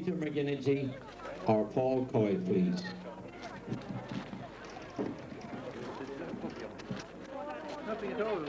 Peter McGinnity or Paul Coyle, please. Nothing at all.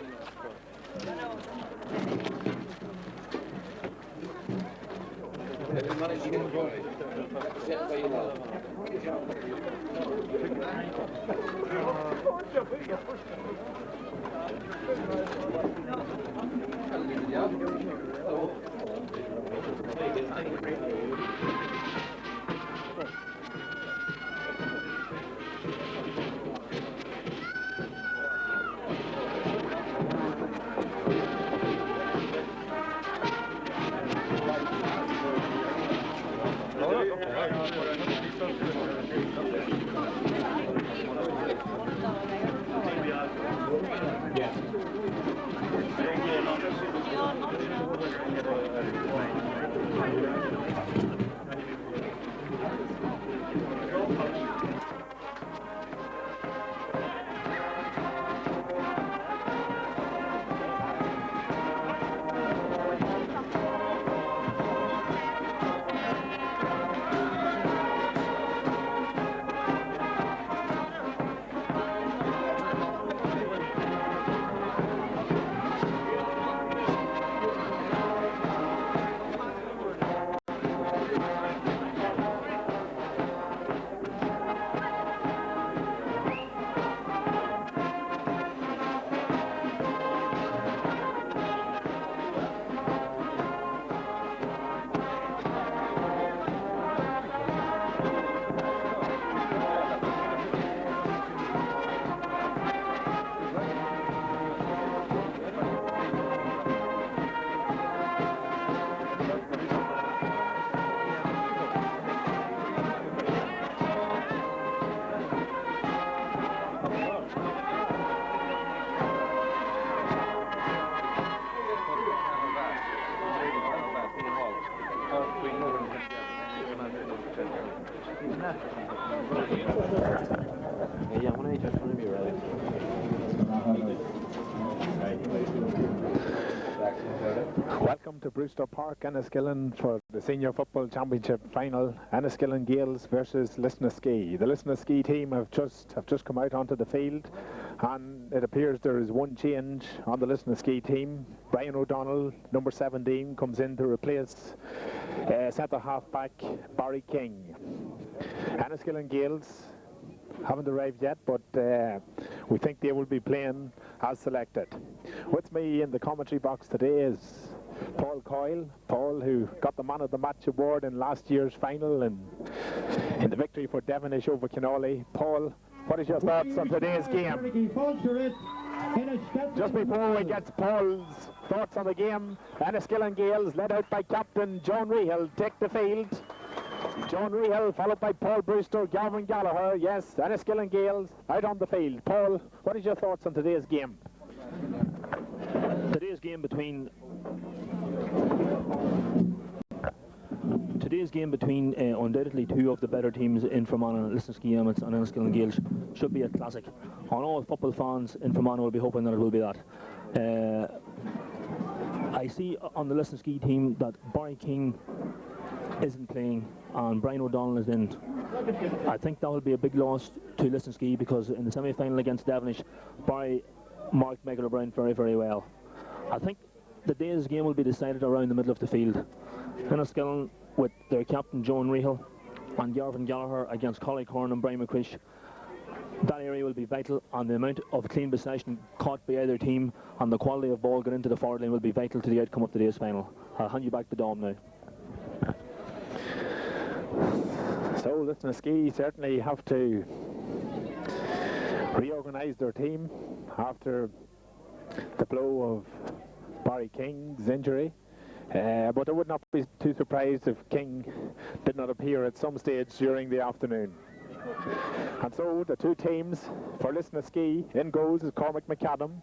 Welcome to Brewster Park, Enniskillen, for the Senior Football Championship final. Enniskillen Gaels versus Lisnaskea. The Lisnaskea team have just come out onto the field, and it appears there is one change on the Lisnaskea team. Brian O'Donnell, number 17, comes in to replace centre half-back Barry King. Enniskillen Gaels haven't arrived yet, but we think they will be playing as selected. With me in the commentary box today is Paul Coyle. Paul, who got the Man of the Match award in last year's final and in the victory for Devonish over Kinolly. Paul, what is your thoughts on today's game? Just before we get Paul's thoughts on the game, Enniskillen Gaels, led out by captain John Rehill, take the field. John Rehill, followed by Paul Brewster, Gavin Gallagher. Yes, Enniskillen Gaels out on the field. Paul, what is your thoughts on today's game? Today's game between undoubtedly two of the better teams in Fermanagh, Lisnaskea Emmetts and Enniskillen Gaels, should be a classic. And all football fans in Fermanagh will be hoping that it will be that. I see on the Lisnaskea team that Barry King isn't playing and Brian O'Donnell is in. I think that will be a big loss to Lisnaskea, because in the semi-final against Devonish, Barry marked Michael O'Brien very, very well. I think the day's game will be decided around the middle of the field. Enniskillen with their captain John Rehill and Gavin Gallagher against Collycorn and Brian McCrish. That area will be vital, and the amount of clean possession caught by either team and the quality of ball going into the forward line will be vital to the outcome of today's final. I'll hand you back to Dom now. So Lisnaskea certainly have to reorganise their team after the blow of Barry King's injury. But I would not be too surprised if King did not appear at some stage during the afternoon. And so the two teams for Lisnaskea, in goals is Cormac McAdam.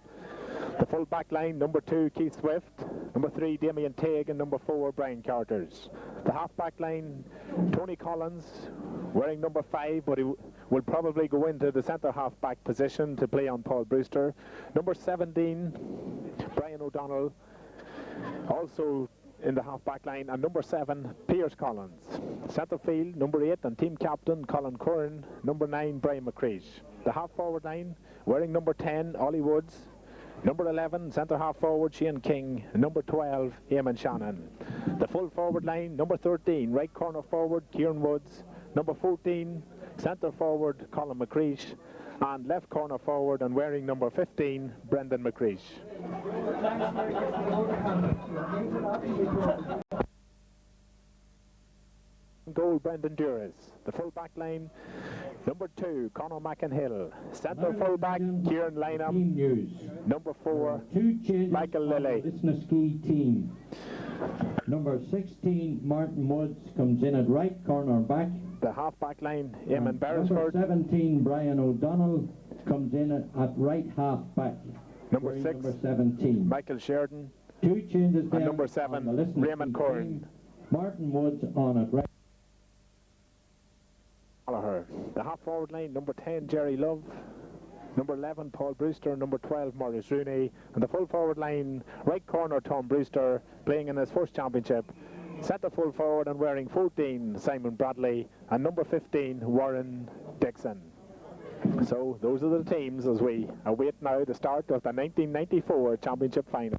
The full back line, number 2 Keith Swift, number 3 Damien Tague, and number 4 Brian Carters. The half back line, Tony Collins, wearing number 5, but he will probably go into the centre half back position to play on Paul Brewster. Number 17, Brian O'Donnell, also in the half-back line, and number 7, Piers Collins. Centre field, number 8 and team captain Colin Curran, number 9, Brian McCreesh. The half-forward line, wearing number 10, Ollie Woods, number 11, centre half-forward Shane King, number 12, Eamon Shannon. The full-forward line, number 13, right corner forward Kieran Woods, number 14, centre forward Colin McCreesh, and left corner forward and wearing number 15, Brendan McCreesh. Goal, Brendan Duras. The full back line, number 2, Conor McInhill. Centre full back, Kieran Lynham. Team news. Number 4, 2 changes Michael Lilly. on the Lisnaskea team. Number 16, Martin Woods, comes in at right corner back. The half back line, Eamon Number Beresford. 17, Brian O'Donnell, comes in at right half back. Number wearing 6, number 17. Michael Sheridan. 2 changes there. And number on 7, the Lisnaskea Raymond Corrin. team. Martin Woods on at right. Gallagher. The half forward line, number 10, Jerry Love. Number 11, Paul Brewster. Number 12, Maurice Rooney. And the full forward line, right corner, Tom Brewster, playing in his first championship. Centre full forward and wearing 14, Simon Bradley. And number 15, Warren Dixon. So those are the teams as we await now the start of the 1994 championship final.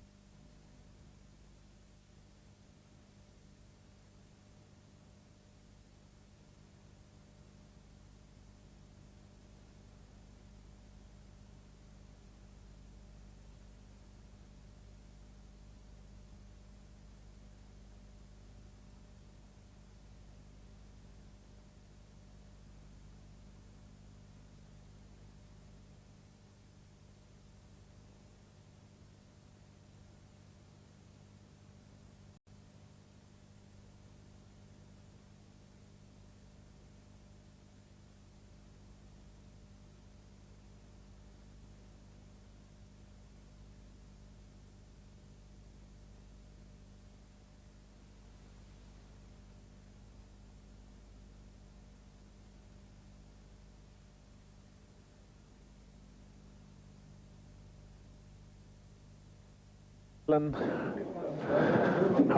Are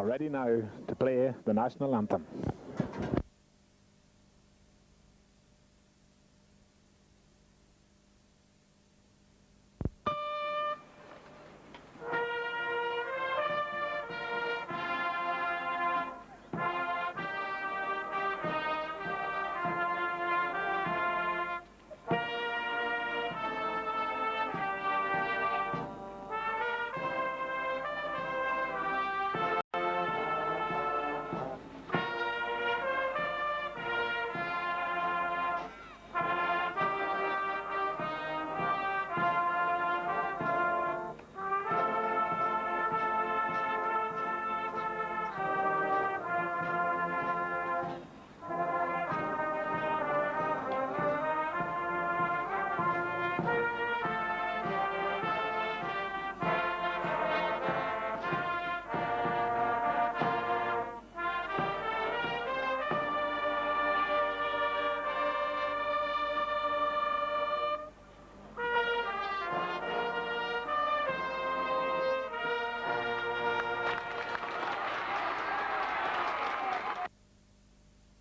ready now to play the national anthem.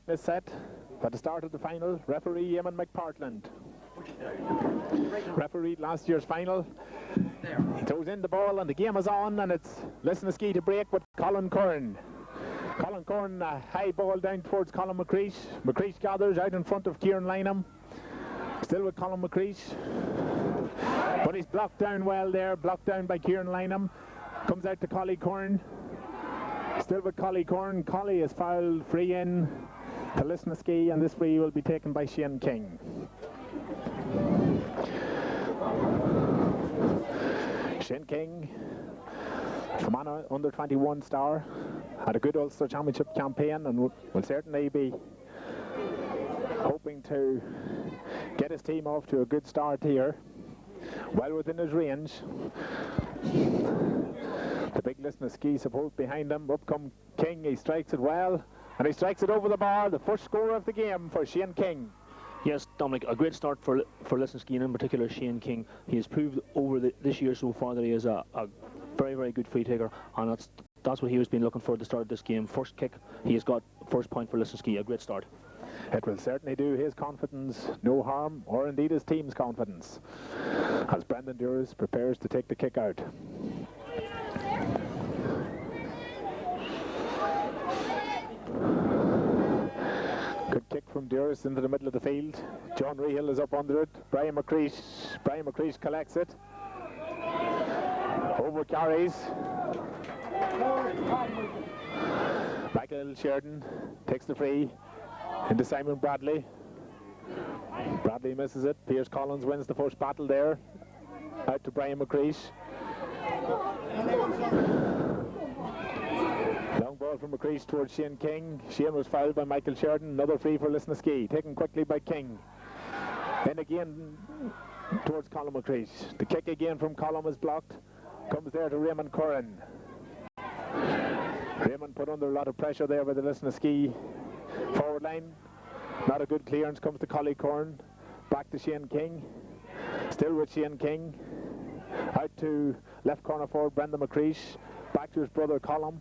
Is set at the start of the final. Referee Eamon McPartland. Refereed last year's final. He throws in the ball and the game is on, and it's Lisnaskea to break with Colin Curran. Colin Curran, a high ball down towards Colin McCreesh. McCreesh gathers out in front of Kieran Lynham. Still with Colin McCreesh. But he's blocked down well there, blocked down by Kieran Lynham. Comes out to Collie Curran. Still with Collie Curran. Collie is fouled, free in to Lisnaskea, and this free will be taken by Shane King. Shane King, Fermanagh under 21 star, had a good Ulster Championship campaign and will certainly be hoping to get his team off to a good start here, well within his range. The big Lisnaskea support behind him. Up come King, he strikes it well, and he strikes it over the bar. The first score of the game for Shane King. Yes, Dominic, a great start for Lisnaskea, and in particular Shane King. He has proved over this year so far that he is a very, very good free taker, and that's That's what he was been looking for at the start of this game. First kick, he has got first point for Lisnaskea. A great start. It will certainly do his confidence no harm, or indeed his team's confidence, as Brendan Duras prepares to take the kick out. Good kick from Duras into the middle of the field. John Rehill is up under it. Brian McCreesh collects it. Over carries. Michael Sheridan takes the free into Simon Bradley. Bradley misses it. Piers Collins wins the first battle there. Out to Brian McCreesh. Long ball from McCreesh towards Shane King. Shane was fouled by Michael Sheridan. Another free for Lisnaskea, taken quickly by King. Then again towards Colin McCreesh. The kick again from Colin is blocked. Comes there to Raymond Curran. Raymond put under a lot of pressure there by the Lisnaskea forward line. Not a good clearance. Comes to Collie Curran. Back to Shane King. Still with Shane King. Out to left corner forward Brendan McCreesh. Back to his brother Colum.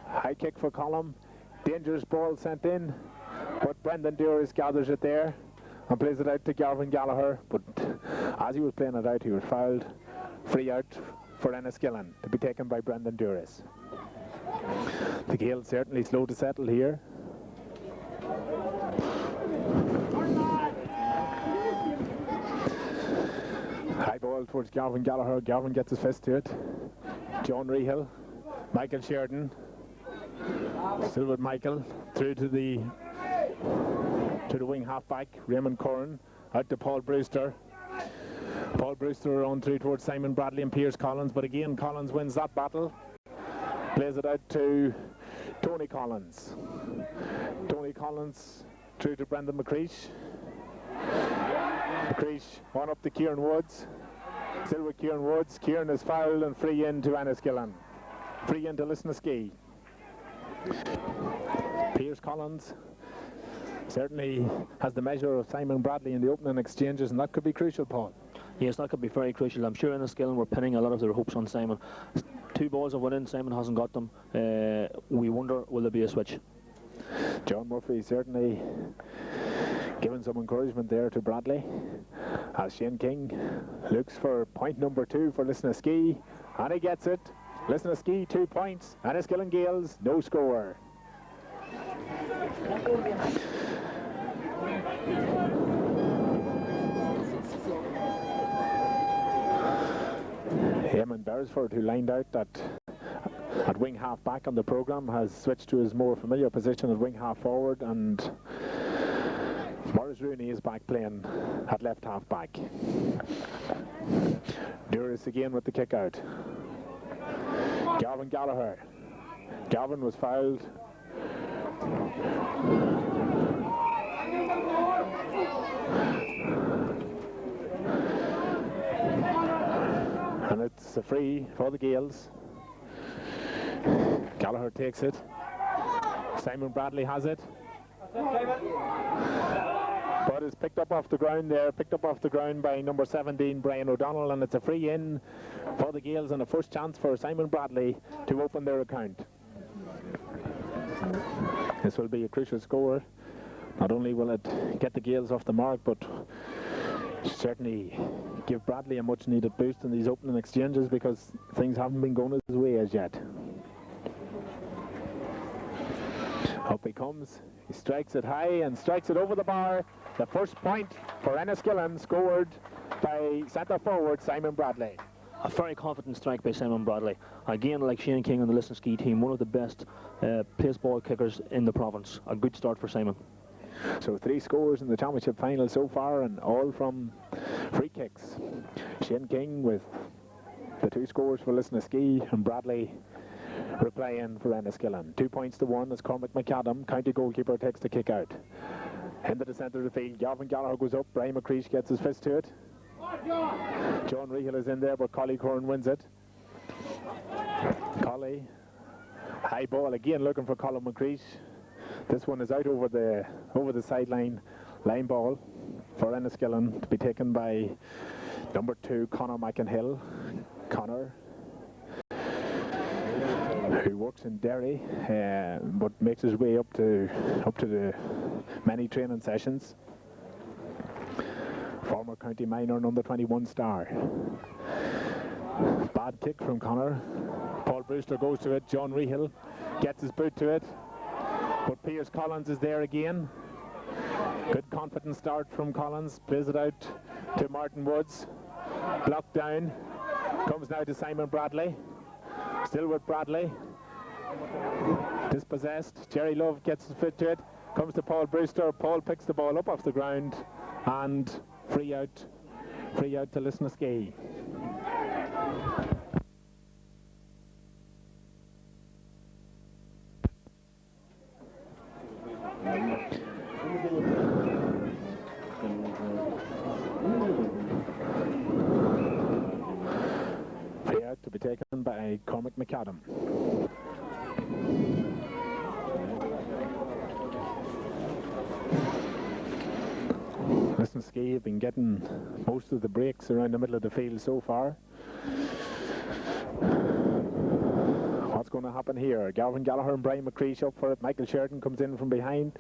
High kick for Colum. Dangerous ball sent in. But Brendan Duras gathers it there and plays it out to Garvin Gallagher. But as he was playing it out, he was fouled. Free out for Enniskillen to be taken by Brendan Duras. The Gaels certainly slow to settle here. High ball towards Garvin Gallagher. Garvin gets his fist to it. John Rehill. Michael Sheridan. Still with Michael. Through to the wing half-back. Raymond Curran. Out to Paul Brewster. Paul Brewster on through towards Simon Bradley and Piers Collins. But again, Collins wins that battle. Plays it out to Tony Collins. Tony Collins through to Brendan McCreesh. McCreesh on up to Kieran Woods. Still with Kieran Woods. Kieran is fouled and free in to Enniskillen. Free in to Lisnaskea. Piers Collins certainly has the measure of Simon Bradley in the opening exchanges, and that could be crucial, Paul. Yes, that could be very crucial. I'm sure Enniskillen were pinning a lot of their hopes on Simon. 2 balls have went in, Simon hasn't got them. We wonder, will there be a switch? John Murphy certainly giving some encouragement there to Bradley, as Shane King looks for point number 2 for Lisnaskea, and he gets it. Lisnaskea 2 points, Enniskillen Gaels no score. Eamon Beresford, who lined out at wing half back on the programme, has switched to his more familiar position at wing half forward, and Maurice Rooney is back playing at left half back. Duras again with the kick out. Garvin Gallagher. Garvin was fouled. And it's a free for the Gaels. Gallagher takes it. Simon Bradley has it. But it's picked up off the ground there, picked up off the ground by number 17, Brian O'Donnell, and it's a free in for the Gaels and a first chance for Simon Bradley to open their account. This will be a crucial score. Not only will it get the Gaels off the mark, but certainly give Bradley a much needed boost in these opening exchanges, because things haven't been going his way as yet. Up he comes, he strikes it high and strikes it over the bar. The first point for Enniskillen, scored by centre forward Simon Bradley. A very confident strike by Simon Bradley. Again, like Shane King on the Lisnaskea team, one of the best place ball kickers in the province. A good start for Simon. So 3 scores in the championship final so far, and all from free kicks. Shane King with the 2 scores for Lisnaskea, and Bradley replying for Enniskillen. 2 points to 1 as Cormac McAdam, county goalkeeper, takes the kick out. Into the centre of the field, Garvin Gallagher goes up, Brian McCreesh gets his fist to it. John Rehill is in there, but Collie Curran wins it. Collie, high ball again, looking for Colin McCreesh. This one is out over the sideline, line ball for Enniskillen to be taken by number 2, Conor McInhill. Conor, who works in Derry, but makes his way up to the many training sessions. Former county minor and under 21 star. Bad kick from Connor. Paul Brewster goes to it. John Rehill gets his boot to it, but Piers Collins is there again. Good confident start from Collins. Plays it out to Martin Woods. Blocked down. Comes now to Simon Bradley. Still with Bradley. Dispossessed. Jerry Love gets his foot to it. Comes to Paul Brewster. Paul picks the ball up off the ground and free out to Lisnaskea. Free out to be taken by Cormac McAdam. Lisnaskea have been getting most of the breaks around the middle of the field so far. What's going to happen here? Gavin Gallagher and Brian McCreesh up for it. Michael Sheridan comes in from behind.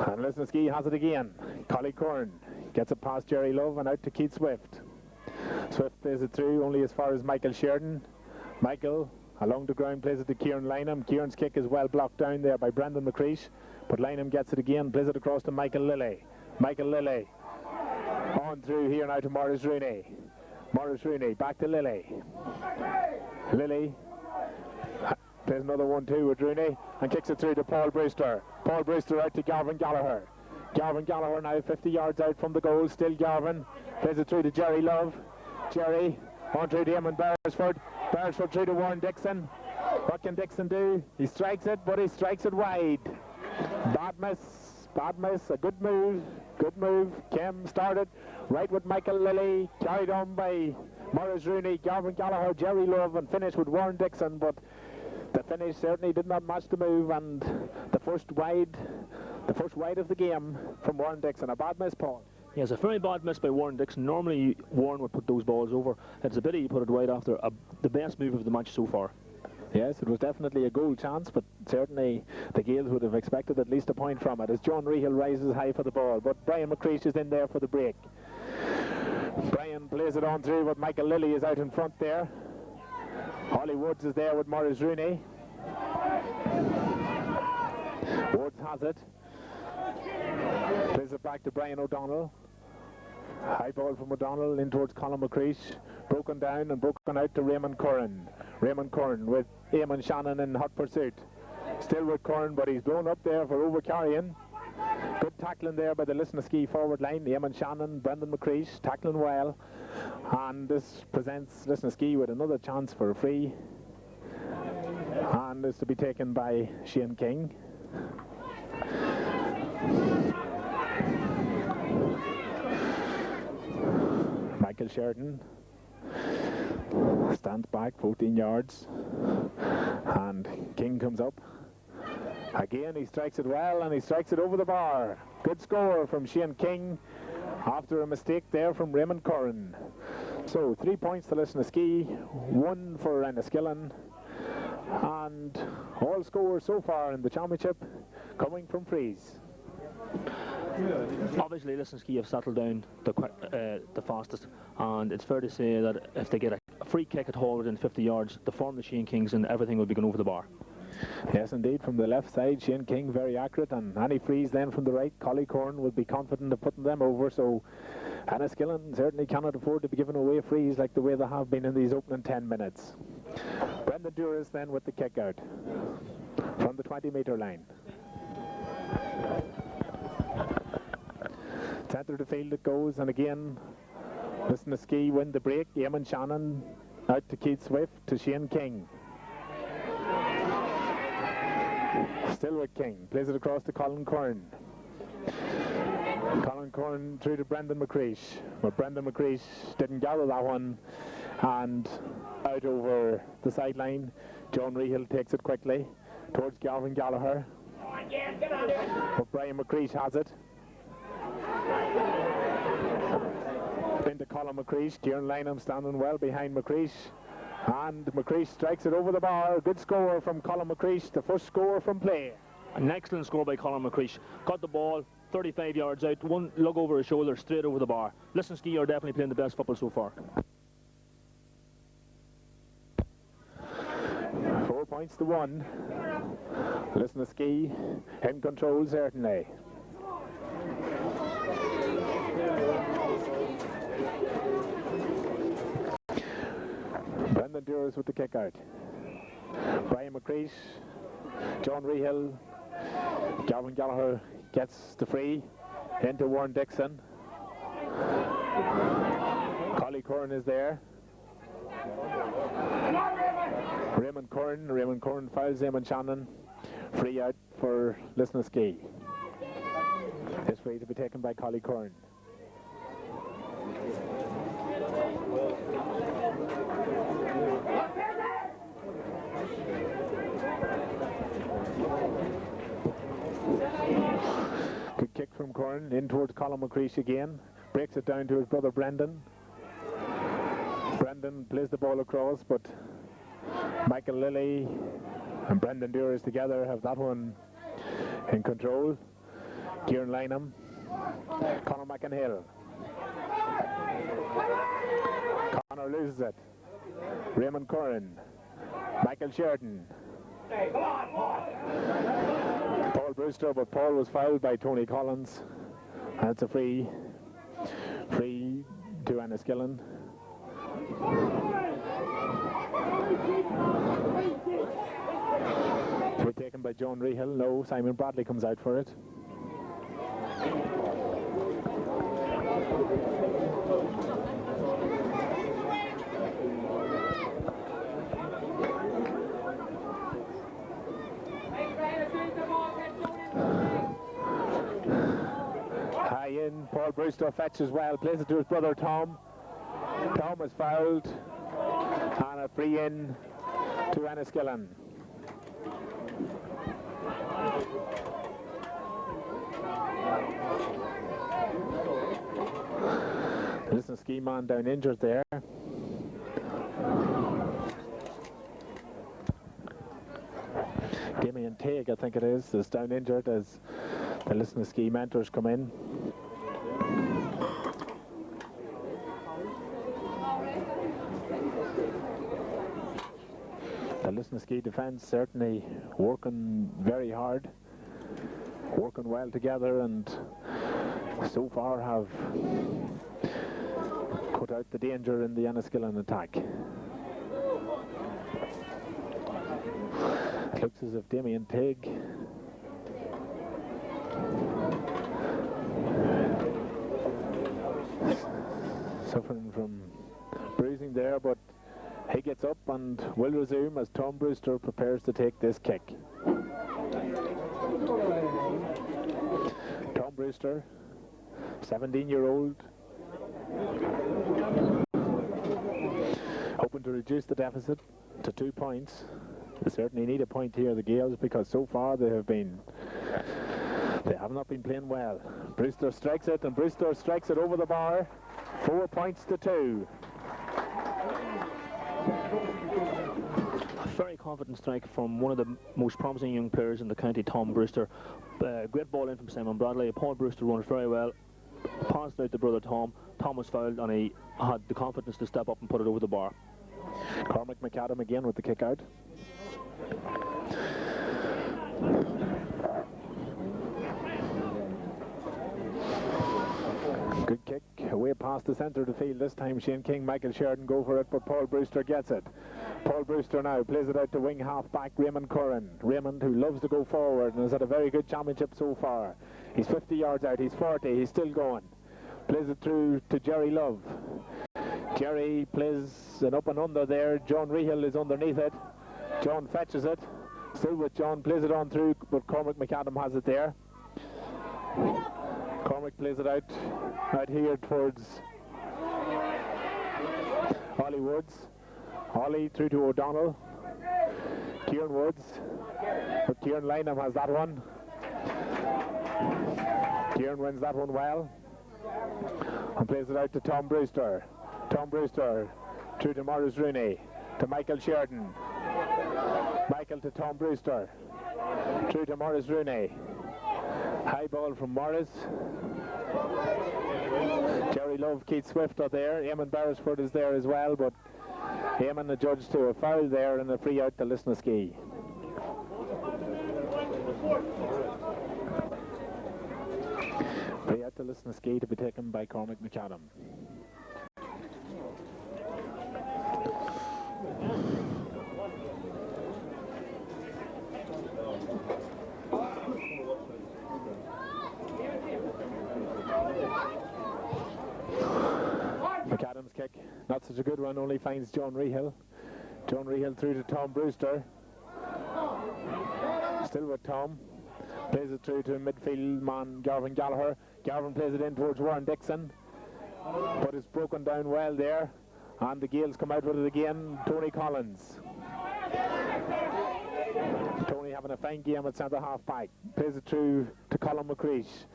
And Lisnaskea has it again. Collie Curran gets it past Jerry Love and out to Keith Swift. Swift plays it through only as far as Michael Sheridan. Michael along the ground plays it to Kieran Lynham. Kieran's kick is well blocked down there by Brendan McCreesh, but Lynham gets it again, plays it across to Michael Lilly. Michael Lilly on through here now to Maurice Rooney. Maurice Rooney back to Lilly. Lilly plays another 1-2 with Rooney and kicks it through to Paul Brewster. Paul Brewster out to Gavin Gallagher. Gavin Gallagher now 50 yards out from the goal. Still Gavin. Plays it through to Jerry Love. Jerry on through to Eamon Beresford. Beresford through to Warren Dixon. What can Dixon do? He strikes it, but he strikes it wide. Bad miss. Bad miss. A good move. Good move. Kim started right with Michael Lilly. Carried on by Maurice Rooney, Gavin Gallagher, Jerry Love, and finished with Warren Dixon, but the finish certainly did not match the move, and the first wide of the game from Warren Dixon. A bad miss, Paul. Yes, a very bad miss by Warren Dixon. Normally Warren would put those balls over. It's a pity he put it wide after the best move of the match so far. Yes, it was definitely a goal chance, but certainly the Gaels would have expected at least a point from it as John Rehill rises high for the ball, but Brian McCreesh is in there for the break. Brian plays it on through, but Michael Lilly is out in front there. Holly Woods is there with Maurice Rooney. Woods has it. Plays it back to Brian O'Donnell. High ball from O'Donnell in towards Colin McCreesh. Broken down and broken out to Raymond Curran. Raymond Curran with Eamon Shannon in hot pursuit. Still with Curran, but he's blown up there for overcarrying. Good tackling there by the Lisnaskea forward line. Eamon Shannon, Brendan McCreesh tackling well. And this presents Lisnaskea with another chance for a free. And is to be taken by Shane King. Michael Sheridan stands back 14 yards and King comes up again. He strikes it well and he strikes it over the bar. Good score from Shane King after a mistake there from Raymond Curran. So 3 points to Lisnaskea, 1 for Enniskillen, and all scores so far in the championship coming from frees. Obviously Lisnaskea have settled down the fastest, and it's fair to say that if they get a free kick at all within 50 yards, the form the Shane Kings and everything will be going over the bar. Yes, indeed, from the left side, Shane King very accurate, and any frees then from the right, Collie Corn will be confident of putting them over, so Enniskillen certainly cannot afford to be giving away frees like the way they have been in these opening 10 minutes. Brendan Duras then with the kick out from the 20-metre line. Centre of the field it goes, and again Lisnaskea win the break. Eamon Shannon out to Keith Swift to Shane King. Still with King, plays it across to Colin Curran. Colin Curran through to Brendan McCreesh, but Brendan McCreesh didn't gather that one, and out over the sideline. John Rehill takes it quickly towards Gavin Gallagher, but Brian McCreesh has it. Into Colin McCreesh. Kieran Lynham standing well behind McCreesh. And McCreesh strikes it over the bar. Good score from Colin McCreesh, the first score from play. An excellent score by Colin McCreesh. Got the ball 35 yards out, one lug over his shoulder, straight over the bar. Lisnaskea are definitely playing the best football so far. 4 points to 1. Lisnaskea in control certainly. Brendan Duras with the kick out. Brian McCreesh, John Rehill, Gavin Gallagher gets the free into Warren Dixon. Collie Curran is there. Raymond Curran fouls Eamon Shannon. Free out for Lisnaskea. This free to be taken by Collie Curran. Good kick from Curran in towards Colin McCreesh again. Breaks it down to his brother Brendan. Brendan plays the ball across, but Michael Lilly and Brendan Duras together have that one in control. Kieran Lynham, Conor McInhill. Conor loses it. Raymond Curran, Michael Sheridan. Paul Brewster, but Paul was fouled by Tony Collins. And it's a free to Enniskillen. Free taken by John Rehill. No, Simon Bradley comes out for it. High in, Paul Brewster fetches well, plays it to his brother Tom. Tom is fouled, and a free in to Enniskillen. Lisnaskea man down injured there. Damien Tague, I think it is down injured as the Lisnaskea mentors come in. The Lisnaskea defence certainly working very hard, working well together, and so far have cut out the danger in the Enniskillen attack. It looks as if Damien Tague suffering from bruising there, but he gets up and will resume as Tom Brewster prepares to take this kick. Tom Brewster, 17-year-old, hoping to reduce the deficit to 2 points. They certainly need a point here, the Gaels, because so far they have not been playing well. Brewster strikes it, and Brewster strikes it over the bar. 4 points to 2. A very confident strike from one of the most promising young players in the county, Tom Brewster. Great ball in from Simon Bradley. Paul Brewster runs very well. Passed out to brother Tom. Tom was fouled, and he had the confidence to step up and put it over the bar. Cormac McAdam again with the kick out. Good kick away past the centre of the field. This time Shane King, Michael Sheridan go for it, but Paul Brewster gets it. Paul Brewster now plays it out to wing half back Raymond Curran. Raymond, who loves to go forward and has had a very good championship so far. He's 50 yards out, he's 40, he's still going. Plays it through to Jerry Love. Jerry plays an up and under there. John Rehill is underneath it. John fetches it. Still with John, plays it on through, but Cormac McAdam has it there. Cormac plays it out here towards Ollie Woods. Ollie through to O'Donnell. Kieran Woods. But Kieran Lynham has that one. Kieran wins that one well. And plays it out to Tom Brewster. Tom Brewster through to Morris Rooney. to Michael Sheridan. Michael to Tom Brewster. Through to Morris Rooney. High ball from Morris. Jerry Love, Keith Swift are there. Eamon Beresford is there as well, but Eamon adjudged to a foul there and a free out to Lisnaskea. Free out to Lisnaskea to be taken by Cormac McAdam. McAdam's kick, not such a good one, only finds John Rehill. John Rehill through to Tom Brewster. Still with Tom. Plays it through to midfield man Garvin Gallagher. Garvin plays it in towards Warren Dixon. But it's broken down well there. And the Gaels come out with it again. Tony Collins. Tony having a fine game at centre half back. Plays it through to Colin McCreesh.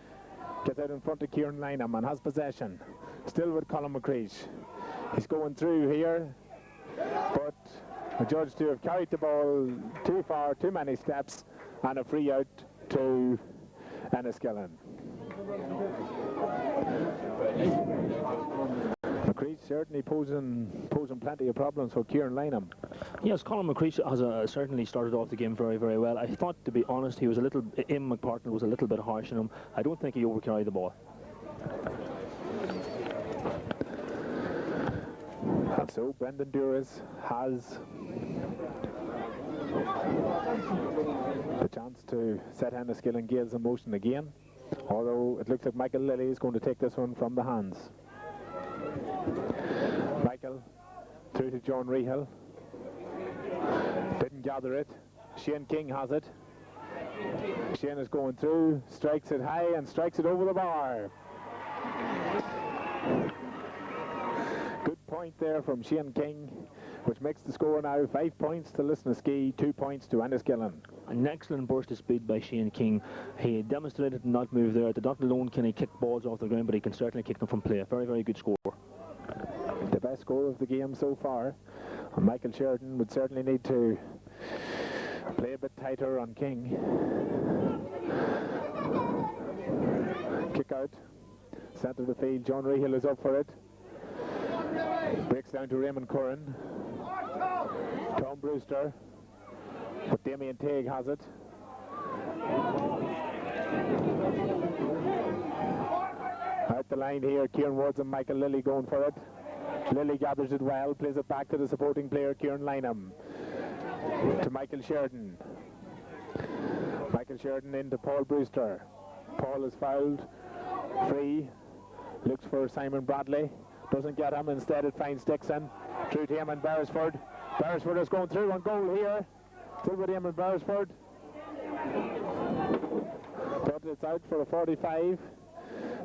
Gets out in front of Kieran Lynham and has possession. Still with Colin McCreesh. He's going through here, but adjudged to have carried the ball too far, too many steps, and a free out to Enniskillen. McCreesh certainly posing plenty of problems for Kieran Lynham. Yes, Colin McCreesh has certainly started off the game very, very well. I thought, to be honest, he was Im McPartner was a little bit harsh on him. I don't think he overcarried the ball. And so Brendan Duras has the chance to set Enniskillen Gaels in motion again, although it looks like Michael Lilly is going to take this one from the hands. Michael through to John Rehill. Didn't gather it. Shane King has it. Shane is going through, strikes it high and strikes it over the bar. Good point there from Shane King, which makes the score now 5 points to Lisnaskea, 2 points to Enniskillen. An excellent burst of speed by Shane King. He demonstrated to not move there. Not alone can he kick balls off the ground, but he can certainly kick them from play. A very, very good score. The best score of the game so far. And Michael Sheridan would certainly need to play a bit tighter on King. Kick out. Centre of the field. John Rehill is up for it. Breaks down to Raymond Curran. Tom Brewster. But Damien Tague has it. Out the line here, Kieran Woods and Michael Lilly going for it. Lilly gathers it well, plays it back to the supporting player, Kieran Lynham. To Michael Sheridan. Michael Sheridan into Paul Brewster. Paul is fouled. Free. Looks for Simon Bradley. Doesn't get him. Instead it finds Dixon. Through to Eamon Beresford. Beresford is going through on goal here. Still with Eamon Beresford. But it's out for a 45.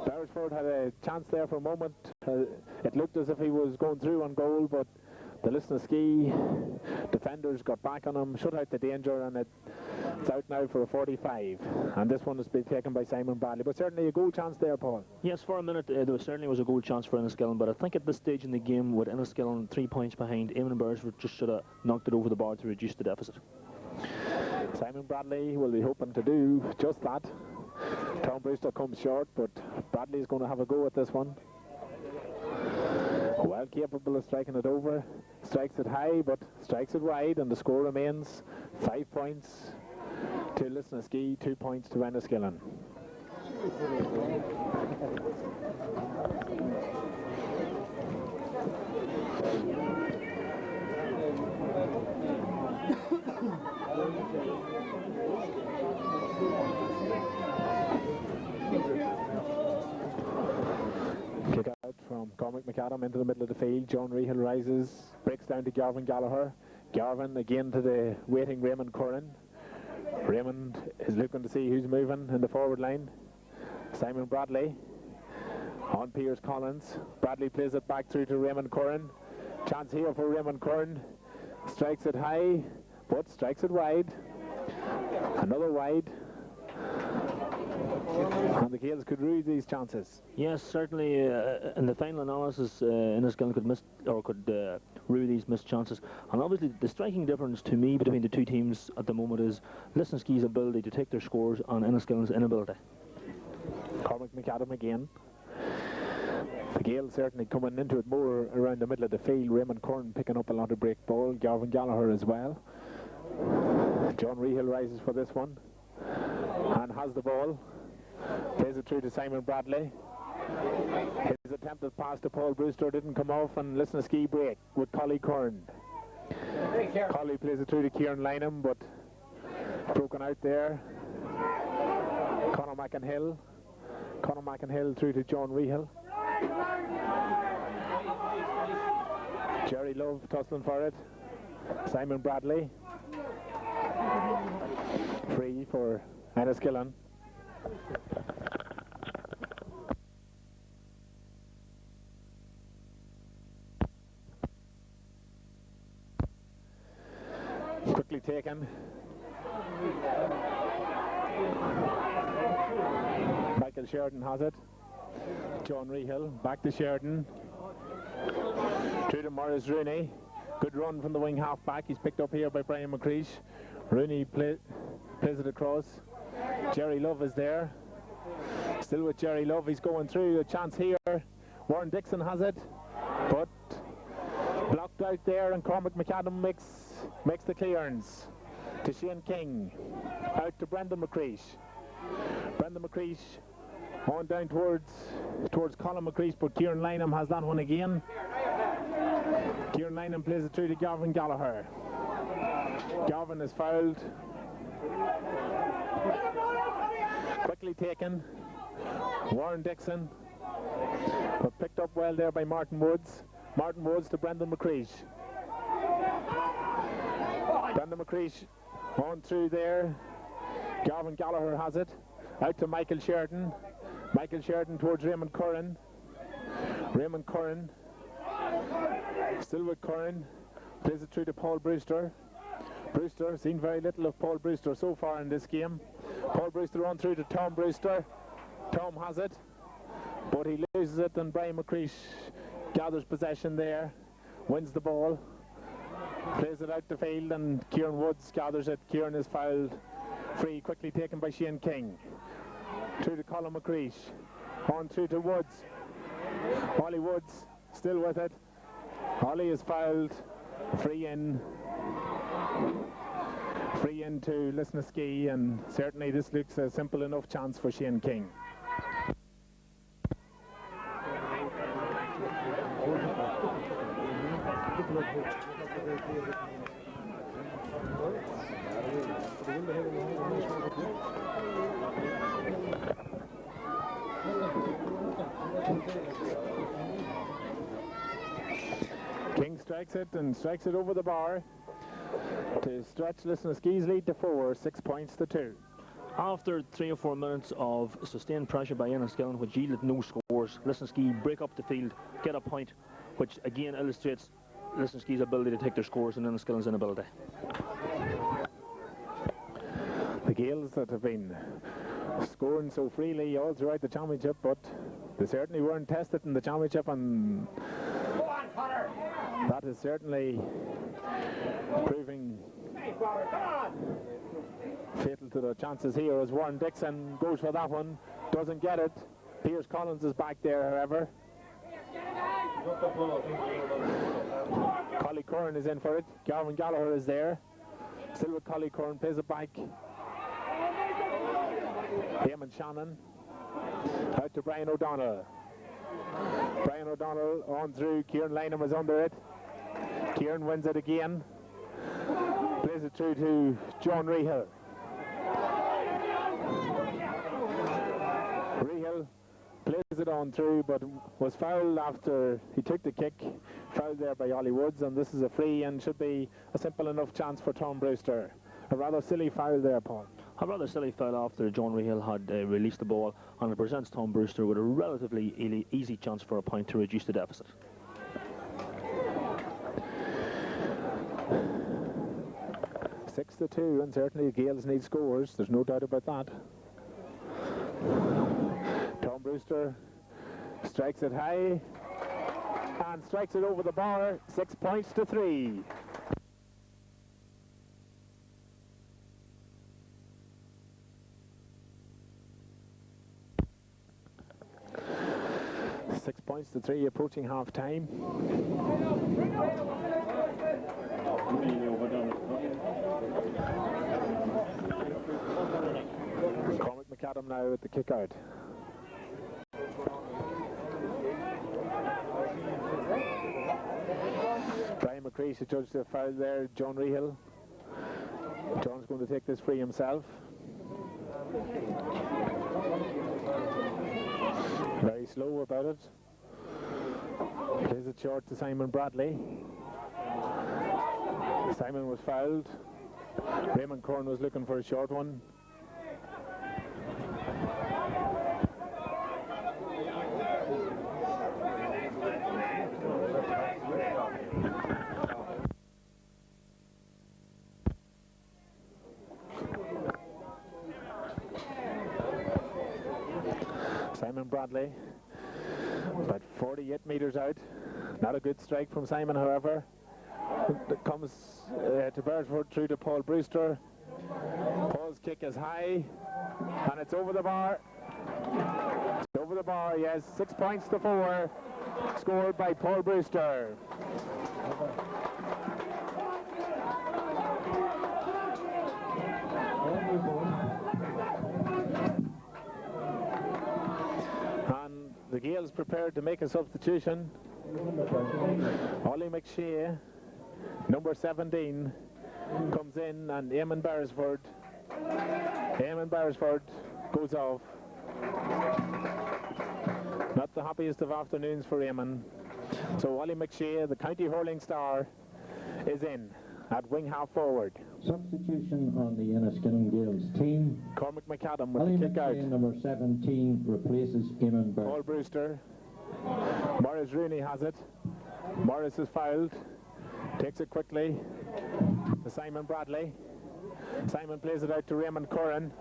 Beresford had a chance there for a moment. It looked as if he was going through on goal, but the Lisnaskea defenders got back on him, shut out the danger, and it's out now for a 45. And this one has been taken by Simon Bradley. But certainly a goal chance there, Paul. Yes, for a minute there certainly was a goal chance for Enniskillen, but I think at this stage in the game, with Enniskillen 3 points behind, Eamon Beresford just should have knocked it over the bar to reduce the deficit. Simon Bradley will be hoping to do just that. Tom Brewster comes short, but Bradley is going to have a go at this one. Well capable of striking it over. Strikes it high, but strikes it wide, and the score remains 5 points to Lisnaskea, 2 points to Enniskillen. Kick out from Cormac McAdam into the middle of the field. John Rehill rises, breaks down to Garvin Gallagher. Garvin again to the waiting Raymond Curran. Raymond is looking to see who's moving in the forward line. Simon Bradley on Piers Collins. Bradley plays it back through to Raymond Curran. Chance here for Raymond Curran. Strikes it high, but strikes it wide. Another wide. And the Gaels could rue these chances. Yes, certainly. In the final analysis, Enniskillen could rue these missed chances. And obviously, the striking difference to me between the two teams at the moment is Lisnaskea's ability to take their scores and Enniskillen's inability. Cormac McAdam again. The Gaels certainly coming into it more around the middle of the field. Raymond Curran picking up a lot of break ball. Gavin Gallagher as well. John Rehill rises for this one and has the ball. Plays it through to Simon Bradley. His attempted pass to Paul Brewster didn't come off, and Lisnaskea break with Collie Curran. Collie plays it through to Kieran Lynham, but broken out there. Conor McInhill through to John Rehill. Jerry Love tussling for it. Simon Bradley. Free for Enniskillen. Quickly taken. Michael Sheridan has it. John Rehill back to Sheridan. Through to Maurice Rooney. Good run from the wing half back. He's picked up here by Brian McCreesh. Rooney plays it across. Jerry Love is there. Still with Jerry Love. He's going through. A chance here. Warren Dixon has it, but blocked out there, and Cormac McAdam makes the clearance to Shane King. Out to Brendan McCreesh. Brendan McCreesh on down towards Colin McCreesh, but Kieran Lynham has that one again. Kieran Lynham plays it through to Gavin Gallagher. Gavin is fouled. Quickly taken. Warren Dixon, but picked up well there by Martin Woods. Martin Woods to Brendan McCreesh. Brendan McCreesh on through there. Gavin Gallagher has it. Out to Michael Sheridan. Michael Sheridan towards Raymond Curran. Raymond Curran. Still with Curran. Plays it through to Paul Brewster. Brewster, seen very little of Paul Brewster so far in this game. Paul Brewster on through to Tom Brewster. Tom has it, but he loses it, and Brian McCreesh gathers possession there, wins the ball, plays it out the field, and Kieran Woods gathers it. Kieran is fouled. Free quickly taken by Shane King. Through to Colin McCreesh. On through to Woods. Ollie Woods still with it. Ollie is fouled. Free in to Lisnaskea, and certainly this looks a simple enough chance for Shane King. King strikes it over the bar to stretch Lisnaskea's lead to 4, 6 points to 2. After 3 or 4 minutes of sustained pressure by Enniskillen, which yielded no scores, Lisnaskea break up the field, get a point, which again illustrates Lisnaskea's ability to take their scores and Enniskillen's inability. The Gaels that have been scoring so freely all throughout the championship, but they certainly weren't tested in the championship, and that is certainly proving fatal to their chances here, as Warren Dixon goes for that one, doesn't get it. Piers Collins is back there, however. Collie Curran is in for it. Gavin Gallagher is there. Still with Collie Curran, plays it back. Eamon Shannon. Out to Brian O'Donnell. Brian O'Donnell on through. Kieran Lynham is under it. Kieran wins it again. Plays it through to John Rehill. Rehill plays it on through, but was fouled after he took the kick. Fouled there by Ollie Woods, and this is a free and should be a simple enough chance for Tom Brewster. A rather silly foul there, Paul. A rather silly foul after John Rehill had released the ball, and it presents Tom Brewster with a relatively easy chance for a point to reduce the deficit. Six to 2, and certainly the Gaels need scores. There's no doubt about that. Brewster strikes it high and strikes it over the bar. 6 points to 3. Approaching half time. Cormac McAdam now at the kick out. Brian McCreesh to judge the foul there. John Rehill. John's going to take this free himself. Very slow about it. Plays it short to Simon Bradley. Simon was fouled. Raymond Corn was looking for a short one. Simon Bradley, about 48 metres out. Not a good strike from Simon, however. It comes to Beresford through to Paul Brewster. Paul's kick is high, and it's over the bar. It's over the bar, yes. 6 points to 4, scored by Paul Brewster. And the Gaels prepared to make a substitution. Ollie McShea, number 17, comes in, and Eamon Beresford goes off. Not the happiest of afternoons for Eamon. So Ollie McShea, the county hurling star, is in at wing half forward. Substitution on the Enniskillen Gaels team. Cormac McAdam with Ollie the kick out. McShea, number 17, replaces Eamon Beresford. Paul Brewster. Morris Rooney has it. Morris is fouled. Takes it quickly to Simon Bradley. Simon plays it out to Raymond Curran.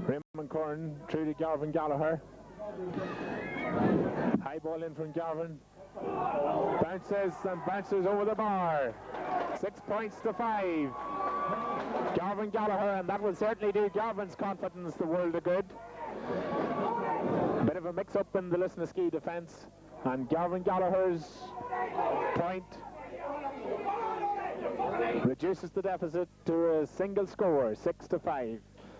Raymond Curran through to Garvin Gallagher. High ball in from Garvin. Bounces and bounces over the bar. 6 points to 5. Garvin Gallagher, and that will certainly do Garvin's confidence the world of good. Bit of a mix-up in the Lisnaskea defence, and Garvin Gallagher's point reduces the deficit to a single score, 6 to 5.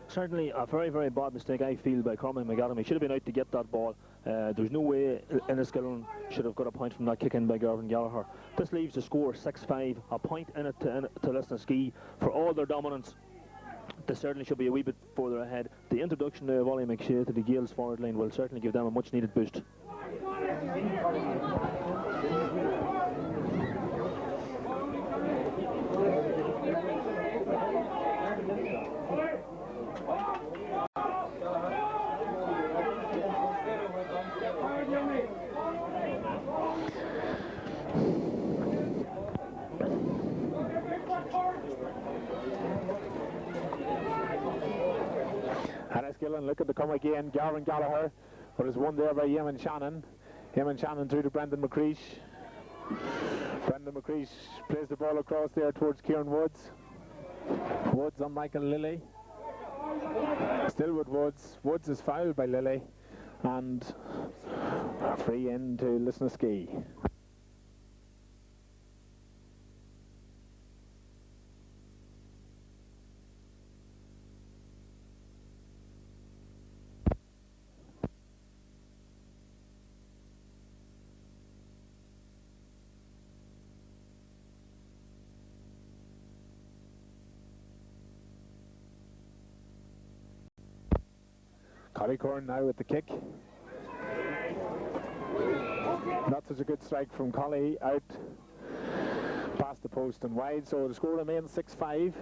Certainly a very, very bad mistake, I feel, by Cormac McAdam. He should have been out to get that ball. There's no way Enniskillen should have got a point from that kick in by Garvin Gallagher. This leaves the score 6-5, a point in it to Lisnaskea. For all their dominance, they certainly should be a wee bit further ahead. The introduction of Ollie McShea to the Gaels forward line will certainly give them a much needed boost. Enniskillen looking to come again. Garvin Gallagher, but is won there by Eamon Shannon. Eamon Shannon through to Brendan McCreesh. Brendan McCreesh plays the ball across there towards Kieran Woods. Woods on Michael Lilly. Still with Woods. Woods is fouled by Lilly, and a free in to Lisnaskea. Corn now with the kick. Not such a good strike from Colley, out past the post and wide, so the score remains 6-5.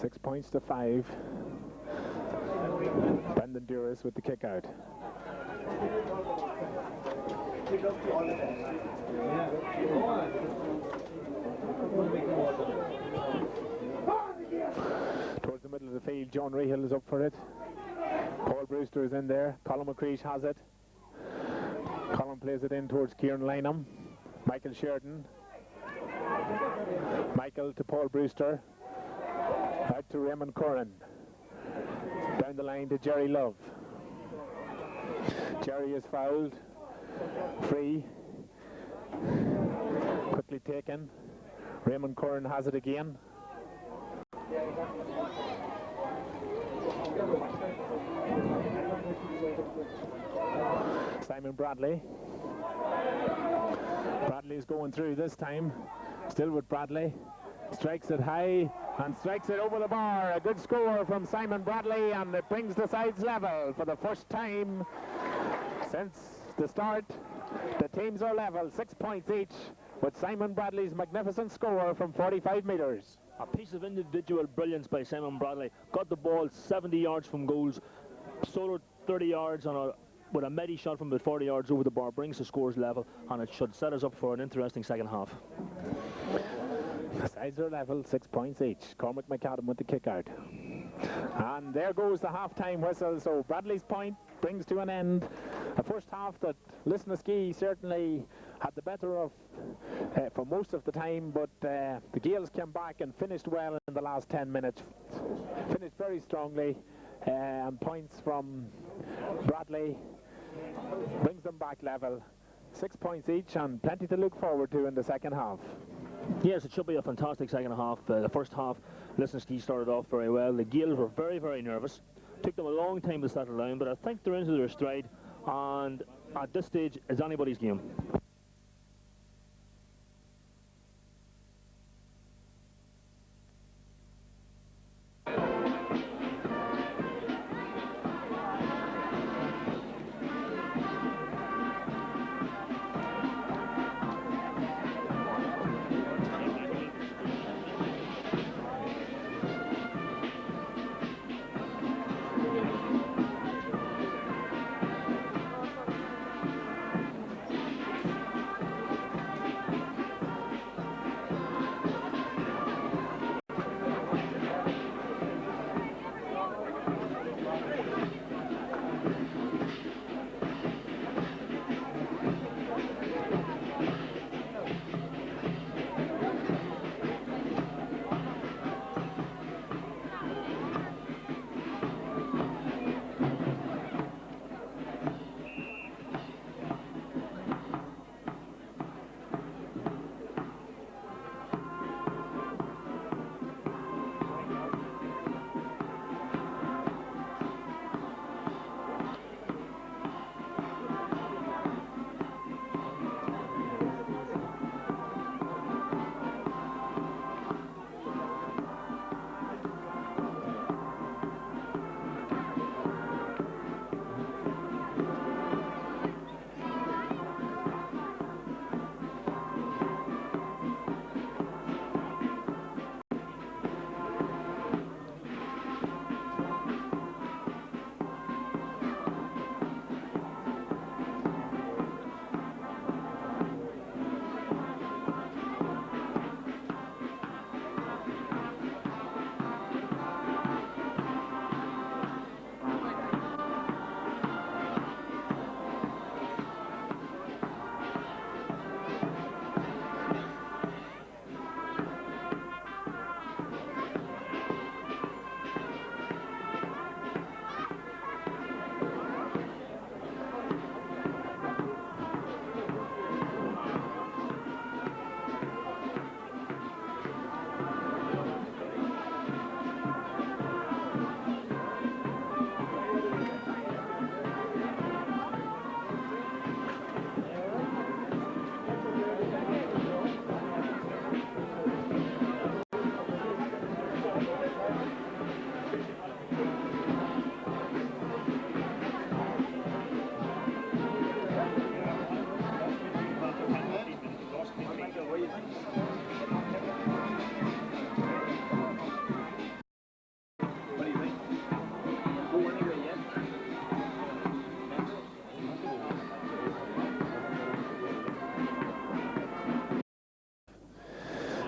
6 points to 5. Brendan Duras with the kick out. Towards the middle of of the field. John Rehill is up for it. Paul Brewster is in there. Colin McCreesh has it. Colin plays it in towards Kieran Lynham. Michael Sheridan. Michael to Paul Brewster. Out to Raymond Curran. Down the line to Jerry Love. Jerry is fouled. Free. Quickly taken. Raymond Curran has it again. Simon Bradley. Bradley's going through this time. Still with Bradley. Strikes it high and strikes it over the bar. A good score from Simon Bradley, and it brings the sides level for the first time since the start. The teams are level, 6 points each, with Simon Bradley's magnificent score from 45 metres. A piece of individual brilliance by Simon Bradley. Got the ball 70 yards from goals, soloed 30 yards with a mighty shot from about 40 yards over the bar, brings the scores level, and it should set us up for an interesting second half. The sides are level, 6 points each. Cormac McAdam with the kick out. And there goes the half-time whistle. So Bradley's point brings to an end a first half that Lisnaskea certainly had the better of for most of the time, but the Gaels came back and finished well in the last 10 minutes. Finished very strongly, and points from Bradley brings them back level. 6 points each, and plenty to look forward to in the second half. Yes, it should be a fantastic second half. The first half, Lisnaskea started off very well. The Gaels were very, very nervous. Took them a long time to settle down, but I think they're into their stride, and at this stage, it's anybody's game.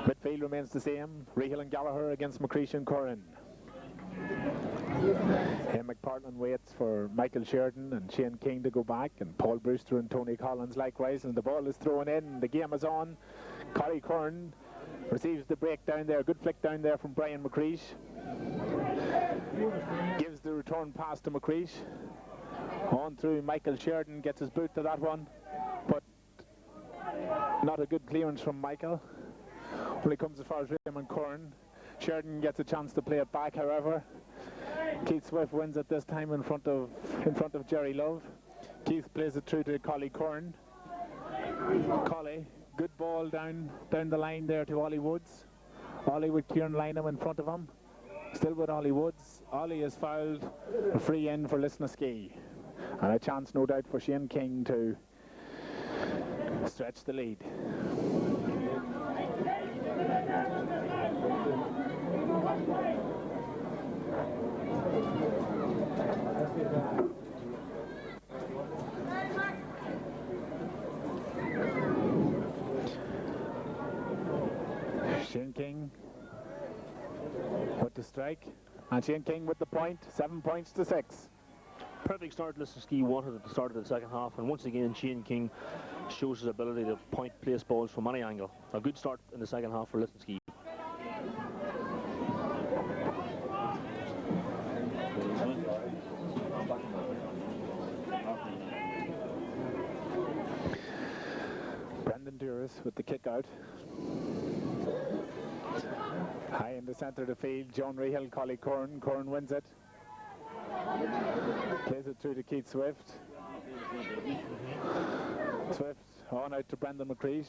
Midfield remains the same. Rehill and Gallagher against McCreesh and Curran. McPartland waits for Michael Sheridan and Shane King to go back, and Paul Brewster and Tony Collins likewise, and the ball is thrown in. The game is on. Corey Curran receives the break down there. Good flick down there from Brian McCreesh. Gives the return pass to McCreesh. On through, Michael Sheridan gets his boot to that one, but not a good clearance from Michael. Only comes as far as Raymond Curran. Sheridan gets a chance to play it back, however. Keith Swift wins it this time in front of Jerry Love. Keith plays it through to Collie Curran. Collie, good ball down the line there to Ollie Woods. Ollie with Kieran Lynham in front of him. Still with Ollie Woods. Ollie is fouled. A free in for Lisnaskea. And a chance, no doubt, for Shane King to stretch the lead. Shane King with the strike, and Shane King with the point. 7 points to 6. Perfect start Lisnaskea wanted at the start of the second half, and once again Shane King shows his ability to point place balls from any angle. A good start in the second half for Lisnaskea. Brendan Duras with the kick out. High in the centre of the field, John Rehill, Collie Curran. Curran wins it. Plays it through to Keith Swift. Swift on out to Brendan McCreesh.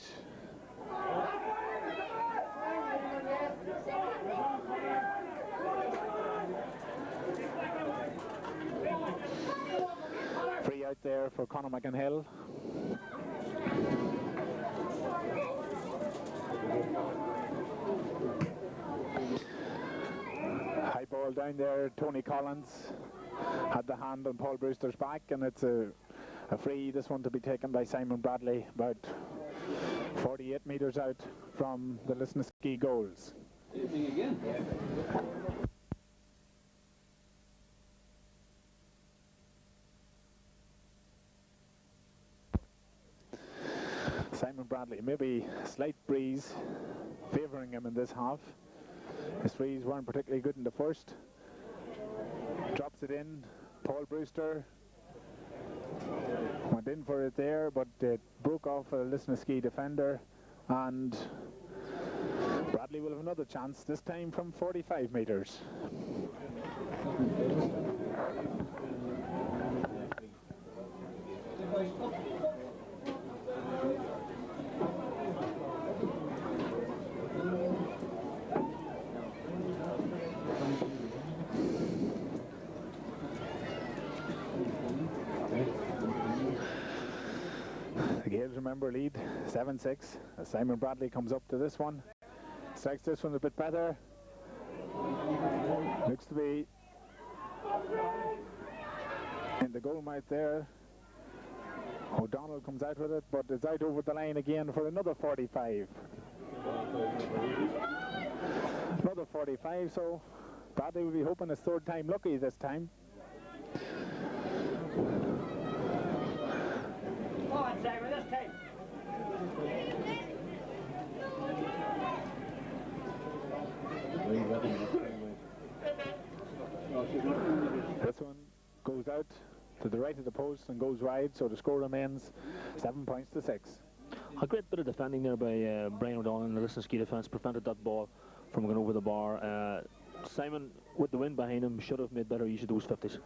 Free out there for Conor McInhill. High ball down there, Tony Collins had the hand on Paul Brewster's back, and it's a free, this one to be taken by Simon Bradley, about 48 metres out from the Lisnaskea goals. Again. Simon Bradley, maybe a slight breeze favouring him in this half. His frees weren't particularly good in the first. Drops it in. Paul Brewster went in for it there, but it broke off a Lisnaskea defender, and Bradley will have another chance, this time from 45 metres. The Gaels, remember, lead 7-6 as Simon Bradley comes up to this one. Strikes this one a bit better. Looks to be in the goal mouth there. O'Donnell comes out with it, but it's out over the line again for another 45. Another 45, so Bradley will be hoping his third time lucky this time. This one goes out to the right of the post and goes wide, so the score remains 7 points to 6. A great bit of defending there by Brian O'Donnell in the Lisnaskea defence, prevented that ball from going over the bar. Simon, with the wind behind him, should have made better use of those 50s.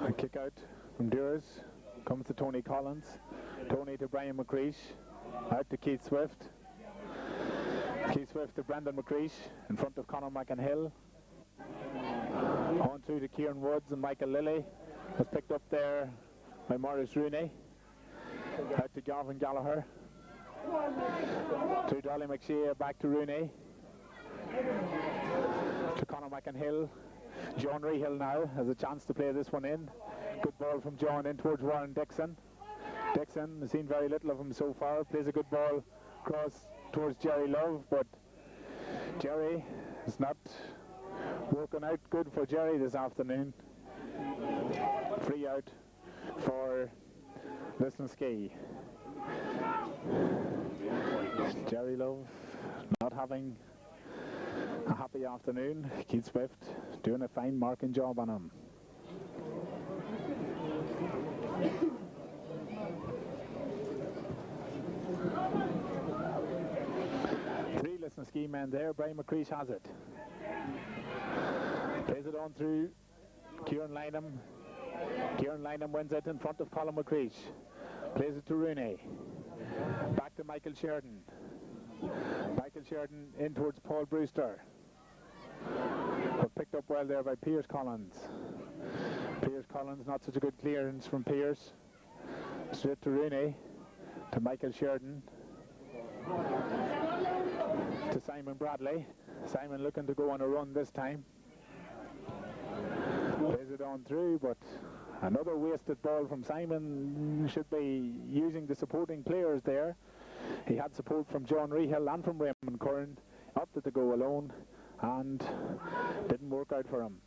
A kick out from Duras, comes to Tony Collins. Tony to Brian McCreesh, out to Keith Swift. Keith Swift to Brendan McCreesh in front of Conor McInhill. On through to Kieran Woods and Michael Lilly. Was picked up there by Maurice Rooney. Out to Garvin Gallagher. To Dolly McShea, back to Rooney. To Conor McInhill. John Rehill now has a chance to play this one in. Good ball from John in towards Warren Dixon. Dixon has seen very little of him so far. Plays a good ball across towards Jerry Love, but Jerry is not working out good for Jerry this afternoon. Free out for Lisnaskea. Jerry Love not having a happy afternoon. Keith Swift doing a fine marking job on him. Three Lisnaskea men there. Brian McCreesh has it. Plays it on through Kieran Lynham. Kieran Lynham wins it in front of Colin McCreesh. Plays it to Rooney. Back to Michael Sheridan. Michael Sheridan in towards Paul Brewster. But picked up well there by Piers Collins. Piers Collins, not such a good clearance from Piers. Straight to Rooney. To Michael Sheridan. To Simon Bradley. Simon looking to go on a run this time. Plays it on through, but another wasted ball from Simon. Should be using the supporting players there. He had support from John Rehill and from Raymond Curran. Opted to go alone and didn't work out for him.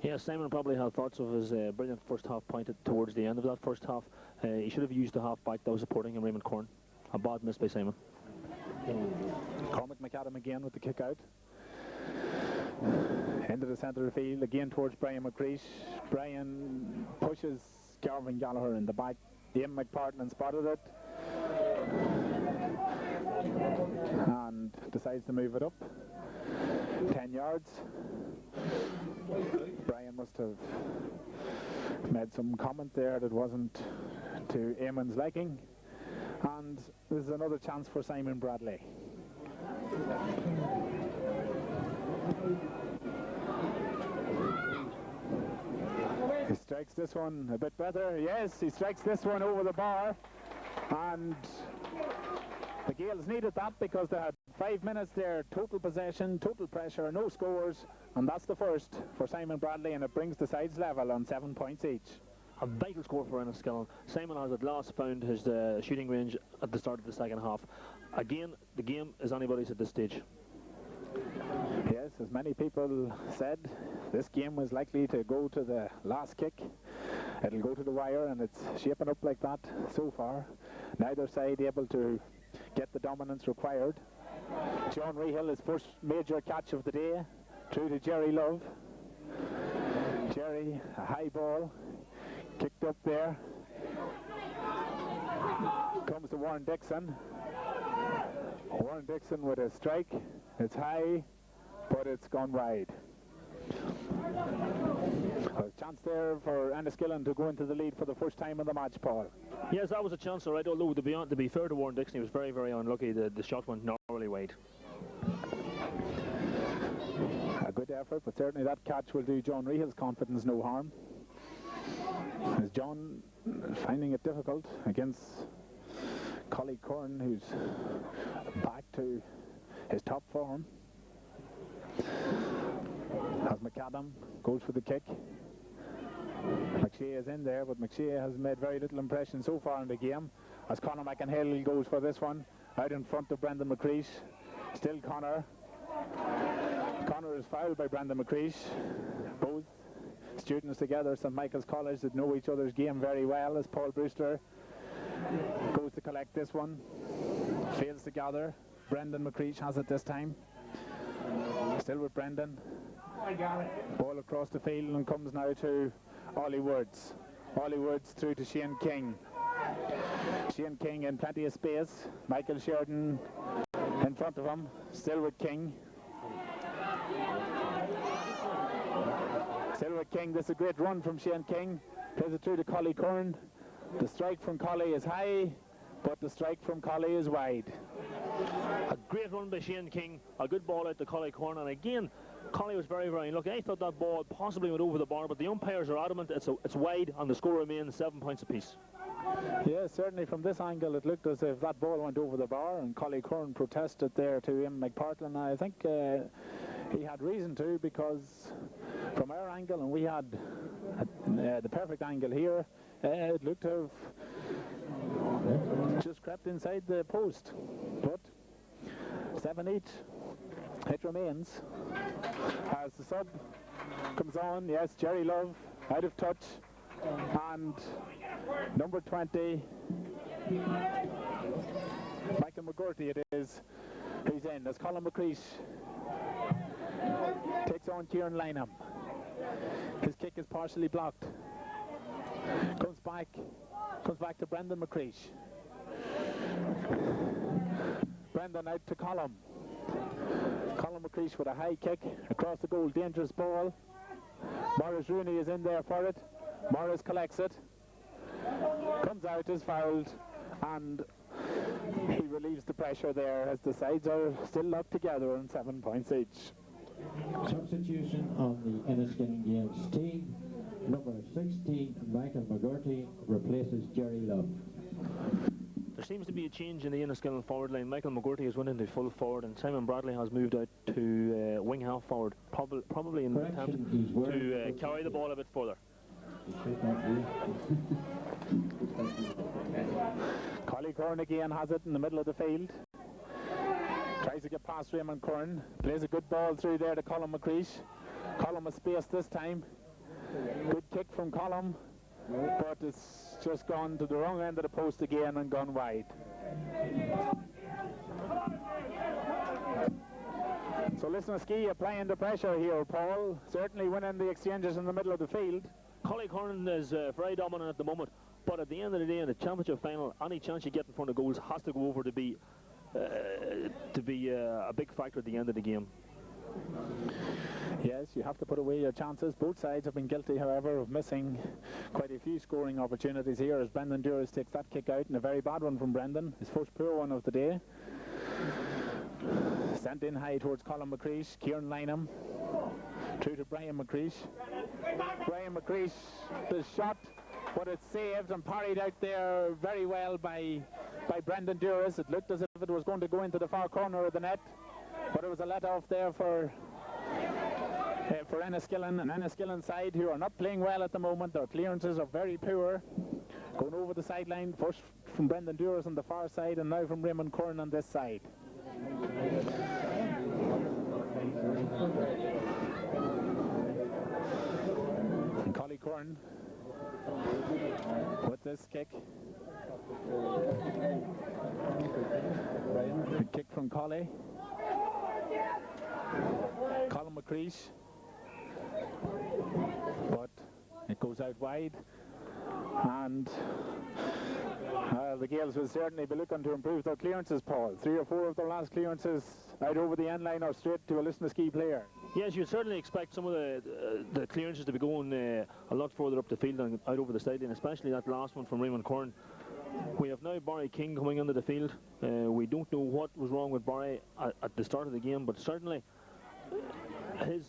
Yeah, Simon probably had thoughts of his brilliant first half pointed towards the end of that first half. He should have used the half back that was supporting him, Raymond Curran. A bad miss by Simon. Cormac McAdam again with the kick out. Into the centre of the field, again towards Brian McCreesh. Brian pushes Garvin Gallagher in the back. Ian McPartland spotted it and decides to move it up 10 yards. Brian must have made some comment there that wasn't to Eamon's liking, and this is another chance for Simon Bradley. He strikes this one a bit better. Yes, he strikes this one over the bar, and the Gaels needed that because they had 5 minutes there, total possession, total pressure, no scores, and that's the first for Simon Bradley, and it brings the sides level on 7 points each. A vital score for Enniskillen. Simon has at last found his shooting range at the start of the second half. Again, the game is anybody's at this stage. Yes, as many people said, this game was likely to go to the last kick. It'll go to the wire, and it's shaping up like that so far. Neither side able to get the dominance required. John Rehill, his first major catch of the day, through to Jerry Love. Jerry, a high ball, kicked up there. Comes to Warren Dixon. Warren Dixon with a strike. It's high, but it's gone wide. A chance there for Enniskillen to go into the lead for the first time in the match, Paul. Yes, that was a chance, all right, although to be fair to Warren Dixon, he was very, very unlucky. The shot went narrowly wide. A good effort, but certainly that catch will do John Rehill's confidence no harm. As John finding it difficult against Collie Curran, who's back to his top form. As McAdam goes for the kick. McShea is in there, but McShea has made very little impression so far in the game. As Conor McInhill goes for this one, out in front of Brendan McCreesh. Still Conor. Conor is fouled by Brendan McCreesh. Both students together, St Michael's College, that know each other's game very well, as Paul Brewster goes to collect this one. Fails to gather. Brendan McCreesh has it this time. Still with Brendan. Ball across the field and comes now to Ollie Woods. Ollie Woods through to Shane King. Shane King in plenty of space. Michael Sheridan in front of him. Still with King. Still with King. This is a great run from Shane King. Plays it through to Collie Curran. The strike from Collie is high, but the strike from Collie is wide. A great run by Shane King, a good ball out to Collie Curran, and again, Collie was very, very unlucky. I thought that ball possibly went over the bar, but the umpires are adamant it's wide, and the score remains 7 points apiece. Yes, certainly from this angle it looked as if that ball went over the bar, and Collie Curran protested there to Ian McPartland. I think he had reason to, because from our angle, and we had the perfect angle here, it looked to have just crept inside the post. But 7-8, it remains. As the sub comes on, yes, Jerry Love out of touch, and number 20, Michael McGurty it is, who's in as Colin McCreesh takes on Kieran Lynham. His kick is partially blocked. Comes back to Brendan McCreesh. Brendan out to Colin. Colin McCreesh with a high kick across the goal, dangerous ball. Morris Rooney is in there for it. Morris collects it. Comes out, is fouled, and he relieves the pressure there as the sides are still locked together on 7 points each. Substitution on the Enniskillen Gaels team. Number 16, Michael McGurty, replaces Jerry Love. There seems to be a change in the Enniskillen forward line. Michael McGurty has went into full forward, and Simon Bradley has moved out to wing half forward, probably in an attempt to carry the ball a bit further. Collie Curran again has it in the middle of the field. Tries to get past Raymond Curran. Plays a good ball through there to Colin McCreesh. Colin with space this time. Good kick from Colin, but it's just gone to the wrong end of the post again and gone wide. So Lisnaskea applying the pressure here, Paul. Certainly winning the exchanges in the middle of the field. Collie Curran is very dominant at the moment, but at the end of the day, in the championship final, any chance you get in front of goals has to go over to be a big factor at the end of the game. Yes, you have to put away your chances. Both sides have been guilty, however, of missing quite a few scoring opportunities here as Brendan Duras takes that kick out, and a very bad one from Brendan, his first poor one of the day. Sent in high towards Colin McCreesh. Kieran Lynham through to Brian McCreesh. Brian McCreesh, the shot, but it's saved and parried out there very well by Brendan Duras. It looked as if it was going to go into the far corner of the net, but it was a let off there for Enniskillen, an Enniskillen side who are not playing well at the moment. Their clearances are very poor. Going over the sideline, first from Brendan Duras on the far side, and now from Raymond Curran on this side. And Collie Curran with this kick. Good kick from Collie. Colin McCreesh, but it goes out wide, and the Gaels will certainly be looking to improve their clearances, Paul. 3 or 4 of their last clearances out over the end line or straight to a Lisnaskea player. Yes, you'd certainly expect some of the clearances to be going a lot further up the field and out over the sideline, especially that last one from Raymond Curran. We have now Barry King coming into the field. We don't know what was wrong with Barry at the start of the game, but certainly his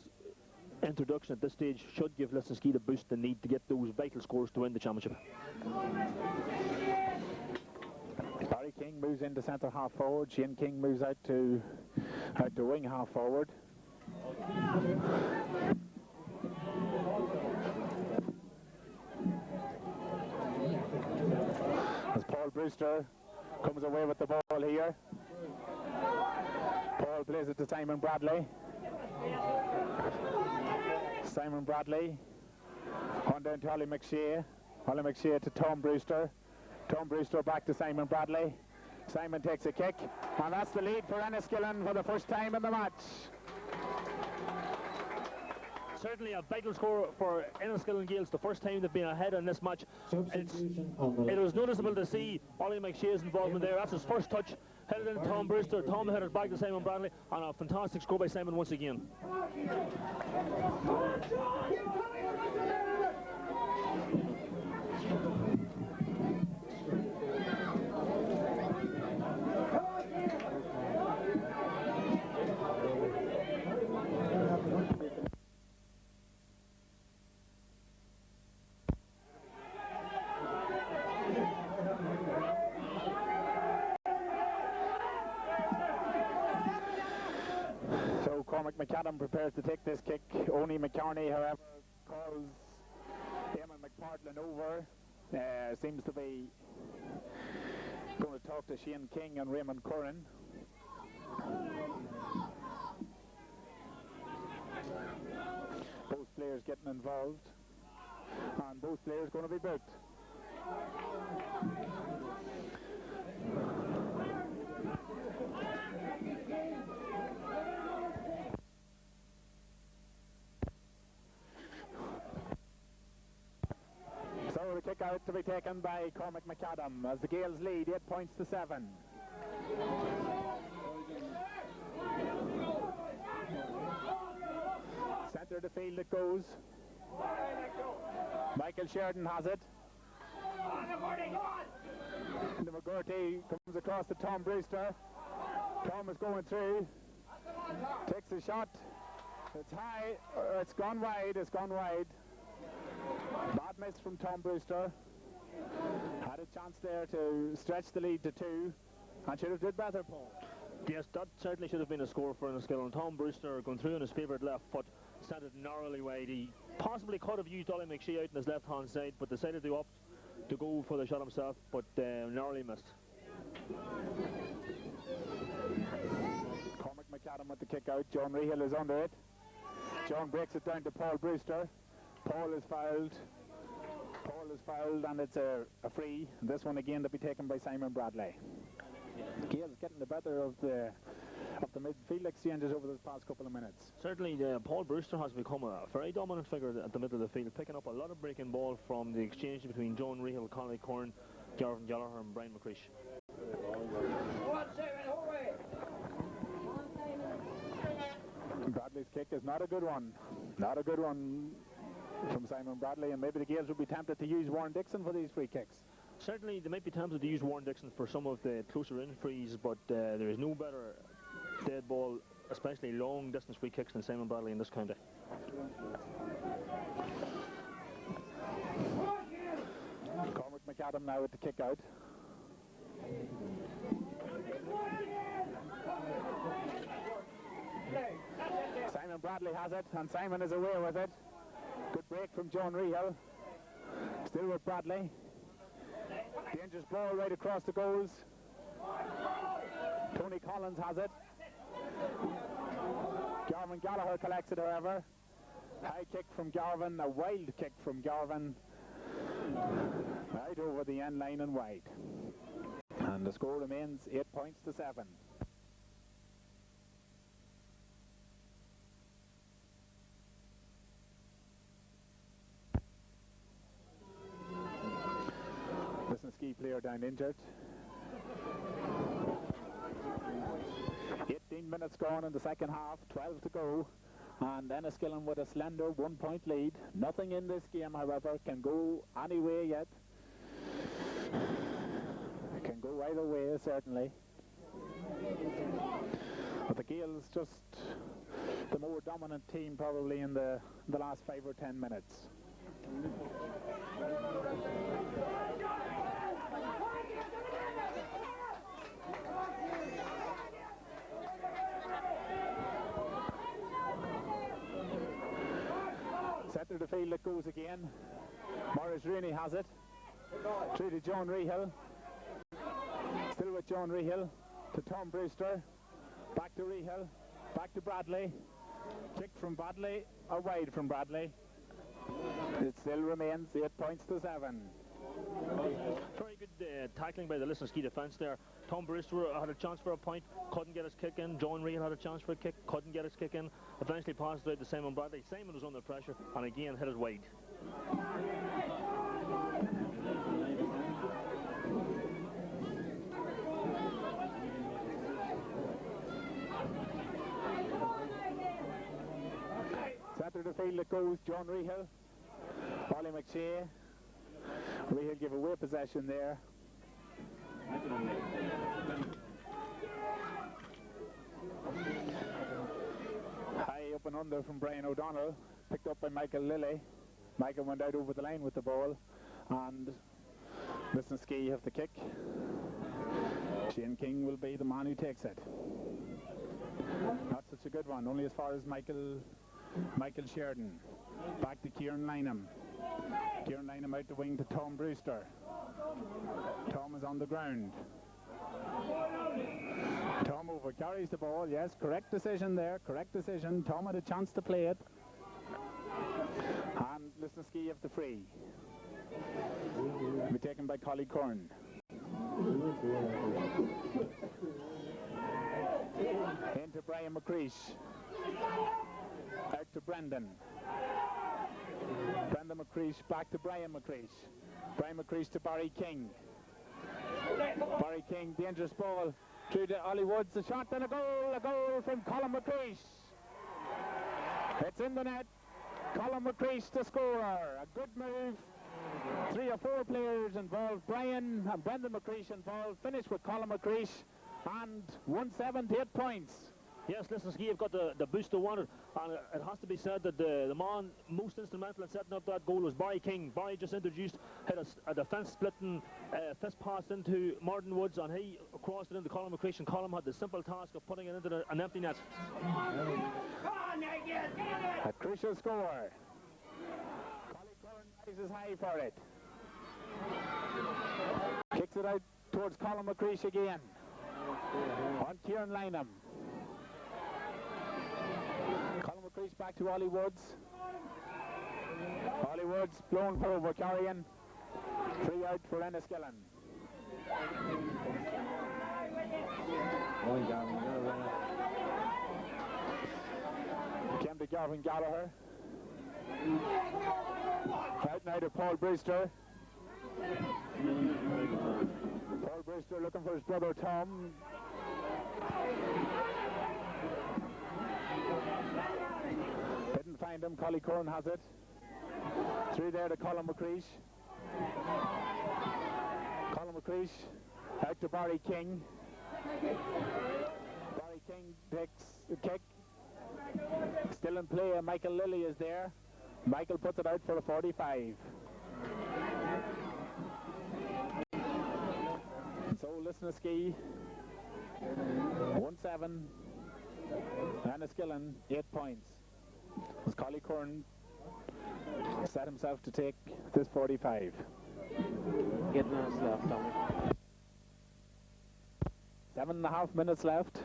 introduction at this stage should give Lisnaskea the boost they need to get those vital scores to win the championship. Barry King moves into centre half forward. Shane King moves out to wing half forward. As Paul Brewster comes away with the ball here. Paul plays it to Simon Bradley. Simon Bradley on down to Ollie McShea. Ollie McShea to Tom Brewster. Tom Brewster back to Simon Bradley. Simon takes a kick, and that's the lead for Enniskillen for the first time in the match. Certainly a vital score for Enniskillen Gaels, the first time they've been ahead in this match. It was noticeable to see Ollie McShea's involvement there. That's his first touch. Headed in Tom Brewster. Tom headed back to Simon Bradley, and a fantastic score by Simon once again. McAdam prepares to take this kick. Only McCarney, however, calls Eamon McPartlin over. Seems to be going to talk to Shane King and Raymond Curran. Both players getting involved, and both players going to be booked. So the kick out to be taken by Cormac McAdam as the Gaels lead 8 points to 7. Centre of the field it goes. Michael Sheridan has it. The McGurty comes across to Tom Brewster. Tom is going through. Takes a shot. It's high. It's gone wide. It's gone wide. Bad miss from Tom Brewster. Had a chance there to stretch the lead to 2 and should have did better, Paul. Yes, that certainly should have been a score for Enniskillen. Tom Brewster going through on his favourite left foot, sent it narrowly wide. He possibly could have used Ollie McShea out on his left hand side, but decided to opt to go for the shot himself, but narrowly missed. Cormac McAdam with the kick out. John Rehill is under it. John breaks it down to Paul Brewster. Paul is fouled. Paul is fouled, and it's a free. This one again to be taken by Simon Bradley. Gaels getting the better of the midfield exchanges over the past couple of minutes. Certainly, Paul Brewster has become a very dominant figure at the middle of the field, picking up a lot of breaking ball from the exchange between John Rehill, Conley Corn, Garvin Gallagher and Brian McCreesh. Bradley's kick is not a good one. Not a good one from Simon Bradley, and maybe the Gaels would be tempted to use Warren Dixon for these free kicks. Certainly, they might be tempted to use Warren Dixon for some of the closer in frees, but there is no better dead ball, especially long distance free kicks, than Simon Bradley in this county. Cormac McAdam now with the kick out. Simon Bradley has it, and Simon is away with it. Good break from John Rehill. Still with Bradley. Dangerous ball right across the goals. Tony Collins has it. Garvin Gallagher collects it, however. High kick from Garvin, a wild kick from Garvin. Right over the end line and wide. And the score remains 8 points to 7. Lisnaskea player down injured. 18 minutes gone in the second half, 12 to go, and Enniskillen with a slender 1 point lead. Nothing in this game, however, can go any way yet. It can go either way, certainly. But the Gaels just the more dominant team probably in the last 5 or 10 minutes. Centre of the field it goes again. Maurice Rooney has it. Through to John Rehill. Still with John Rehill. To Tom Brewster. Back to Rehill. Back to Bradley. Kick from Bradley. Or wide from Bradley. It still remains 8 points to 7. Very good tackling by the Lisnaskea defence there. Tom Brewster had a chance for a point, couldn't get his kick in. John Rehill had a chance for a kick, couldn't get his kick in. Eventually passed it out to Simon Bradley. Simon was under pressure and again hit it wide. Centre of the field it goes, John Rehill. Ollie McShea. Rehill give away possession there. High up and under from Brian O'Donnell, picked up by Michael Lilly. Michael went out over the line with the ball, and Lisnaskea have the kick. Shane King will be the man who takes it. That's the it's a good one. Only as far as Michael Sheridan. Back to Kieran Lynham. Kieran Lynham out the wing to Tom Brewster. Tom is on the ground. Tom over carries the ball. Yes, correct decision there. Correct decision. Tom had a chance to play it. And Lisnaskea have the free. Be taken by Collie Corn. Into Brian McCreesh. Out to Brendan. Brendan McCreesh back to Brian McCreesh. Brian McCreesh to Barry King. Barry King, dangerous ball. Through to Ollie Woods, a shot and a goal from Colin McCreesh. It's in the net. Colin McCreesh to score. A good move. 3 or 4 players involved. Brian and Brendan McCreesh involved. Finished with Colin McCreesh and 178 points. Yes, Lisnaskea have got the boost they wanted, and it has to be said that the man most instrumental in setting up that goal was Barry King. Barry just introduced, had a defence-splitting fist pass into Martin Woods, and he crossed it into Colin McCreesh, and Colin had the simple task of putting it into an empty net. A crucial score. Collie Corn rises high for it. Kicks it out towards Colin McCreesh again. On Kieran Lynham. Colin McCreesh back to Ollie Woods. Ollie Woods blown for over carrying. 3 out for Enniskillen. Came to Gavin Gallagher. Out now to Paul Brewster. Paul Brewster looking for his brother Tom. Didn't find him. Collie Corn has it. Through there to Colin McCreesh. Colin McCreesh out to Barry King. Barry King takes the kick. Still in play. Michael Lilly is there. Michael puts it out for a 45. So Lisnaskea 1-7. Enniskillen 8 points. As Collie Corn set himself to take this 45. 8 minutes left, Tommy. 7.5 minutes left.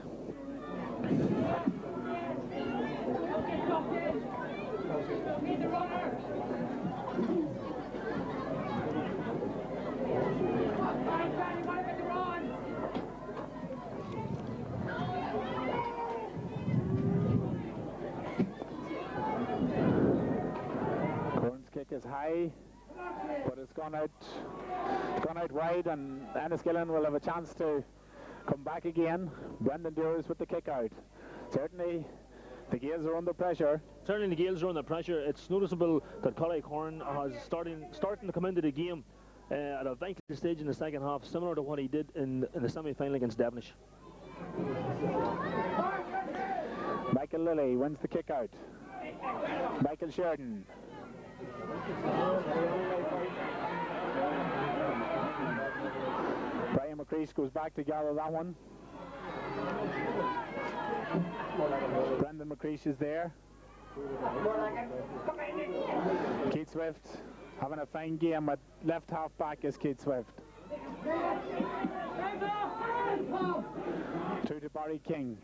Corn's kick is high, but it's gone out wide, and Enniskillen will have a chance to come back again. Brendan Dewars with the kick out. Certainly the Gaels are under pressure. Certainly the Gaels are under pressure. It's noticeable that Collie Corn has starting to come into the game at a vital stage in the second half, similar to what he did in the semi-final against Devonish. Michael Lilly wins the kick out. Michael Sheridan. Brian McCreesh goes back to gather that one. Brendan McCreesh is there. Keith Swift having a fine game at left half back is Keith Swift. Through to Barry King.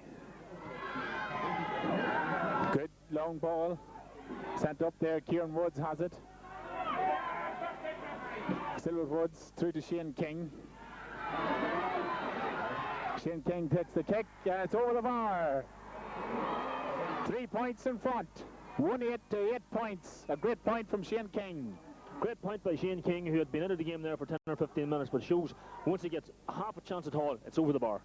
Good long ball sent up there. Kieran Woods has it. Still with Woods through to Shane King. Shane King takes the kick and it's over the bar. 3 points in front. 1-8 to 8 points. A great point from Shane King. Great point by Shane King, who had been into the game there for 10 or 15 minutes, but shows once he gets half a chance at all, it's over the bar.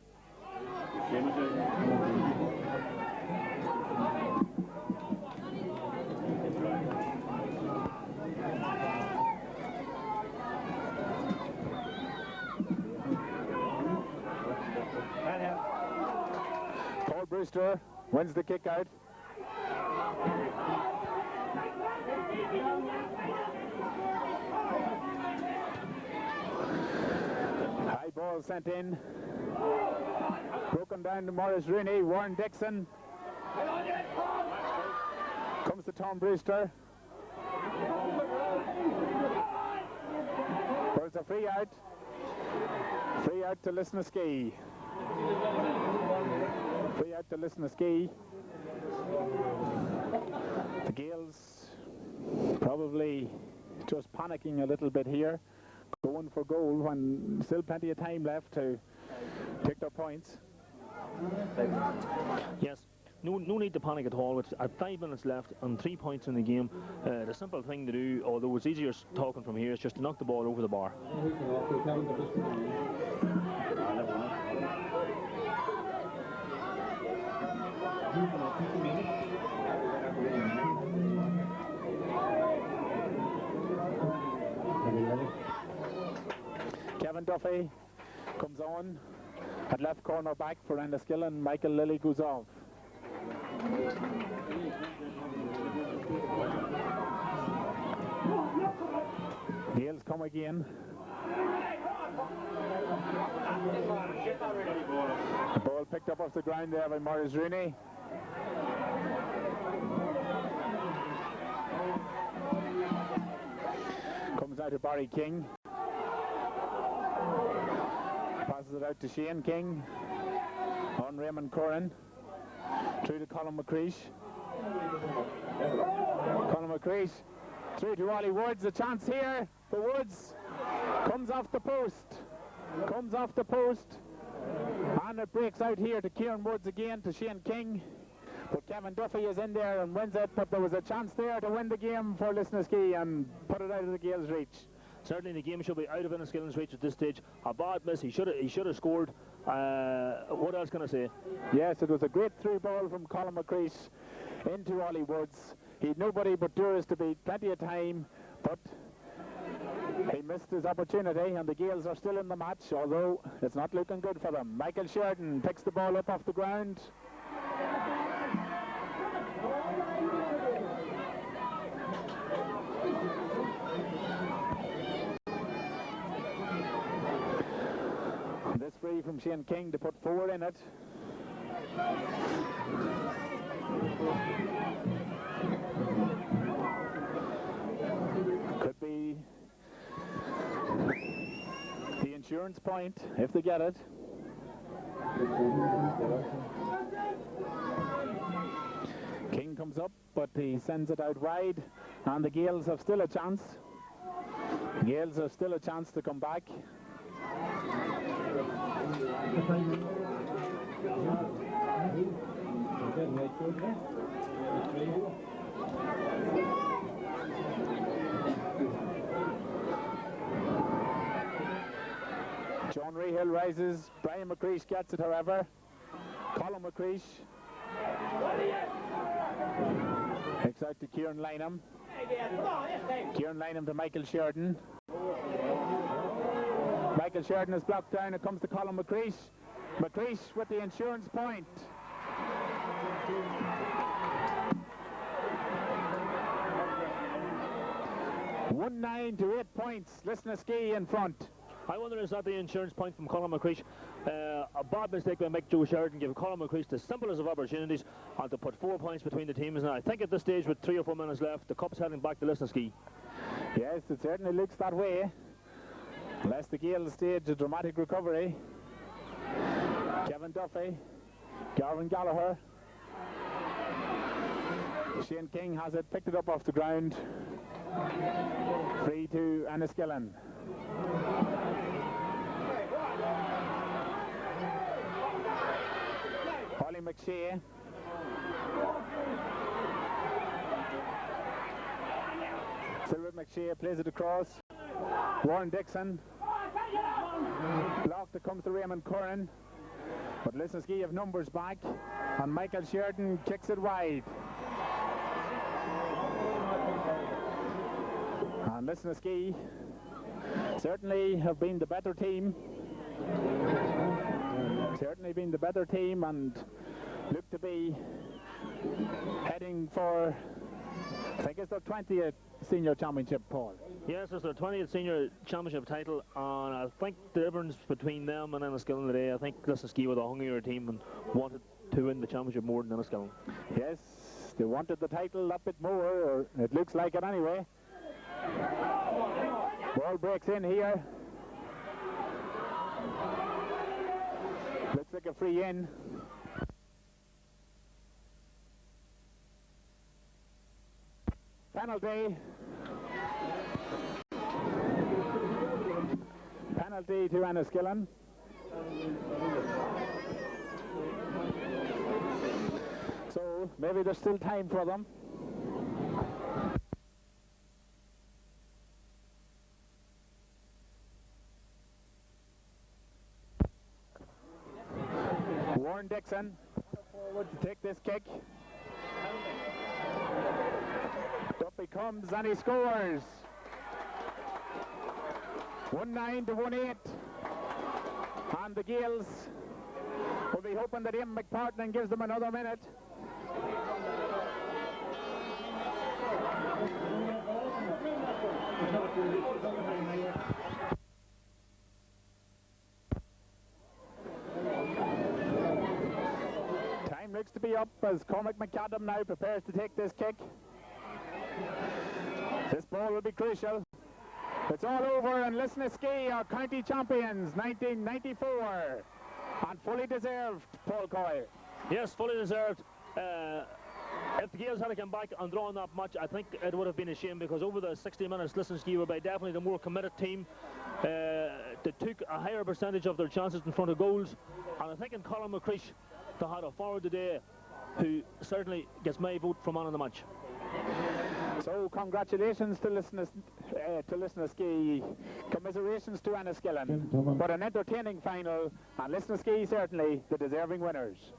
Paul Brewster wins the kick out. High ball sent in. Broken down to Morris Rooney. Warren Dixon Comes the Tom Brewster. There's a free out. Free out to Lisnaskea. Free out to Lisnaskea. The Gaels probably just panicking a little bit here, going for goal when still plenty of time left to take their points. Yes, no need to panic at all. With 5 minutes left and 3 points in the game, the simple thing to do, although it's easier talking from here, is just to knock the ball over the bar. Kevin Duffy comes on at left corner back for Enniskillen. Michael Lilly goes off. Gaels come again. The ball picked up off the ground there by Maurice Rooney. Comes out to Barry King. Passes it out to Shane King. On Raymond Curran. Through to Colin McCreesh. Colin McCreesh. Through to Ollie Woods. A chance here for Woods. Comes off the post. Comes off the post. And it breaks out here to Kieran Woods again to Shane King. But Kevin Duffy is in there and wins it. But there was a chance there to win the game for Lisnaskea and put it out of the Gaels' reach. Certainly the game should be out of Enniskillen's reach at this stage. A bad miss. He should have scored. What else can I say? Yes, it was a great through ball from Colin McCreesh into Ollie Woods. He had nobody but Duras to beat, plenty of time, but he missed his opportunity, and the Gaels are still in the match, although it's not looking good for them. Michael Sheridan picks the ball up off the ground. This free from Shane King to put 4 in it. Could be the insurance point if they get it. King comes up, but he sends it out wide, and the Gaels have still a chance. Gaels have still a chance to come back. John Rehill rises. Brian McCreesh gets it, however. Colin McCreesh picks out to Kieran Lynham. Kieran Lynham to Michael Sheridan. Michael Sheridan is blocked down. It comes to Colin McCreesh. McCreesh with the insurance point. One 9 to 8 points. Lisnaskea in front. I wonder, is that the insurance point from Colin McCreesh? A bad mistake by Mick Joe Sheridan, giving Colin McCreesh the simplest of opportunities and to put 4 points between the teams. And I think at this stage, with 3 or 4 minutes left, the cup's heading back to Lisnaskea. Yes, it certainly looks that way. Unless the Gaels stage a dramatic recovery. Kevin Duffy, Garvin Gallagher. Shane King has it, picked it up off the ground. Free to Enniskillen. Holly McShea. Silver McShea plays it across. Warren Dixon. Block that comes to Raymond Curran. But Lisnaskea have numbers back. And Michael Sheridan kicks it wide. And Lisnaskea certainly have been the better team. Certainly been the better team and look to be heading for, I think it's their 20th senior championship, Paul. Yes, it's their 20th senior championship title, and I think the difference between them and Enniskillen today, I think Lisnaskea were the hungrier team and wanted to win the championship more than Enniskillen. Yes, they wanted the title a bit more, or it looks like it anyway. Ball breaks in here. Looks like a free in. Penalty. Penalty to Enniskillen. So maybe there's still time for them. Warren Dixon forward to take this kick. Up he comes and he scores. 1-9 to 1-8. And the Gaels will be hoping that Ian McPartnan gives them another minute. Time looks to be up as Cormac McAdam now prepares to take this kick. This ball will be crucial. It's all over, and Lisnaskea are county champions 1994, and fully deserved, Paul Coyle. Yes, fully deserved. If the Gaels had come back and drawn that match, I think it would have been a shame, because over the 60 minutes, Lisnaskea were by definitely the more committed team. They took a higher percentage of their chances in front of goals, and I think in Colin McCreish, they had a forward today who certainly gets my vote for man of the match. So congratulations to Lisnaskea, commiserations to Enniskillen, but an entertaining final, and Lisnaskea certainly the deserving winners.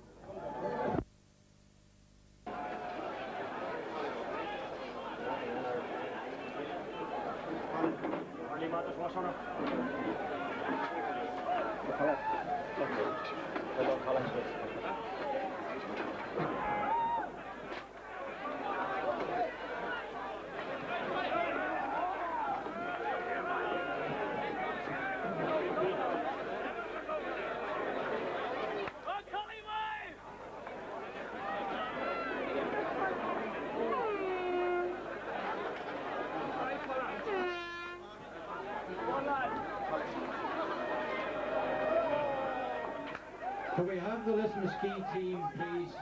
Could we have the Lisnaskea team, please,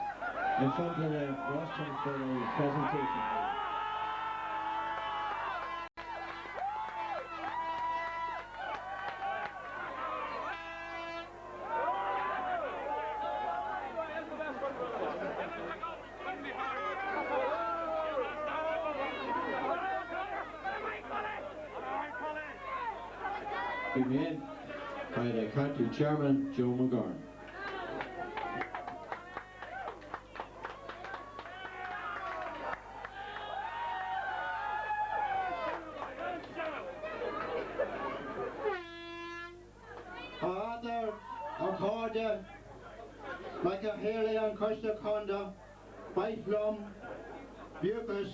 in front of the rostrum for the presentation? Be made by the county chairman, Joe McGarn. Michael Haley and Costa Conda, by Flum, Bucas,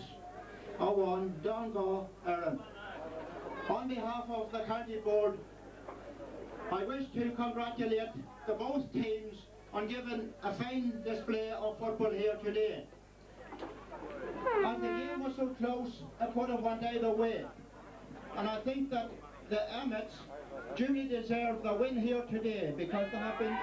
Owan, Dongo, Aaron. On behalf of the county board, I wish to congratulate the both teams on giving a fine display of football here today. As the game was so close, it could have went either way. And I think that the Emmetts duly deserve the win here today, because they have been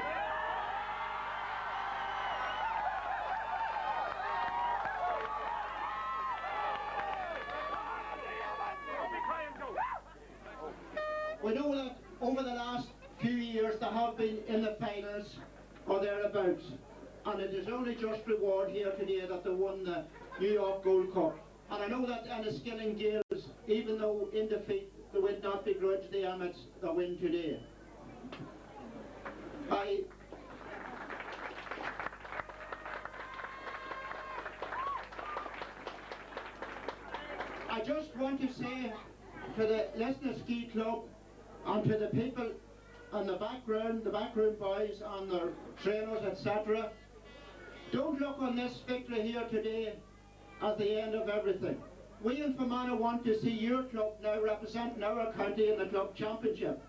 we know that over the last few years they have been in the finals or thereabouts, and it is only just reward here today that they won the New York Gold Cup. And I know that Enniskillen Gaels, even though in defeat, they would not begrudge the Emmetts the win today. I just want to say to the Lisnaskea Club and to the people in the background, the backroom boys and their trainers, etc., don't look on this victory here today as the end of everything. We in Fermanagh want to see your club now representing our county in the club championship,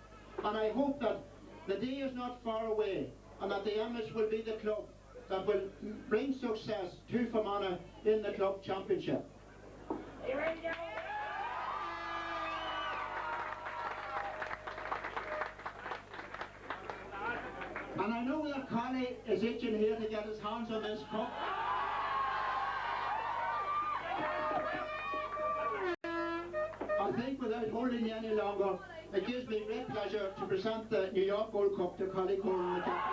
and I hope that the day is not far away and that the Emmetts will be the club that will bring success to Fermanagh in the club championship. And I know that Connie is itching here to get his hands on this cup. I think without holding you any longer, it gives me great pleasure to present the New York Gold Cup to Connie Coran, the captain.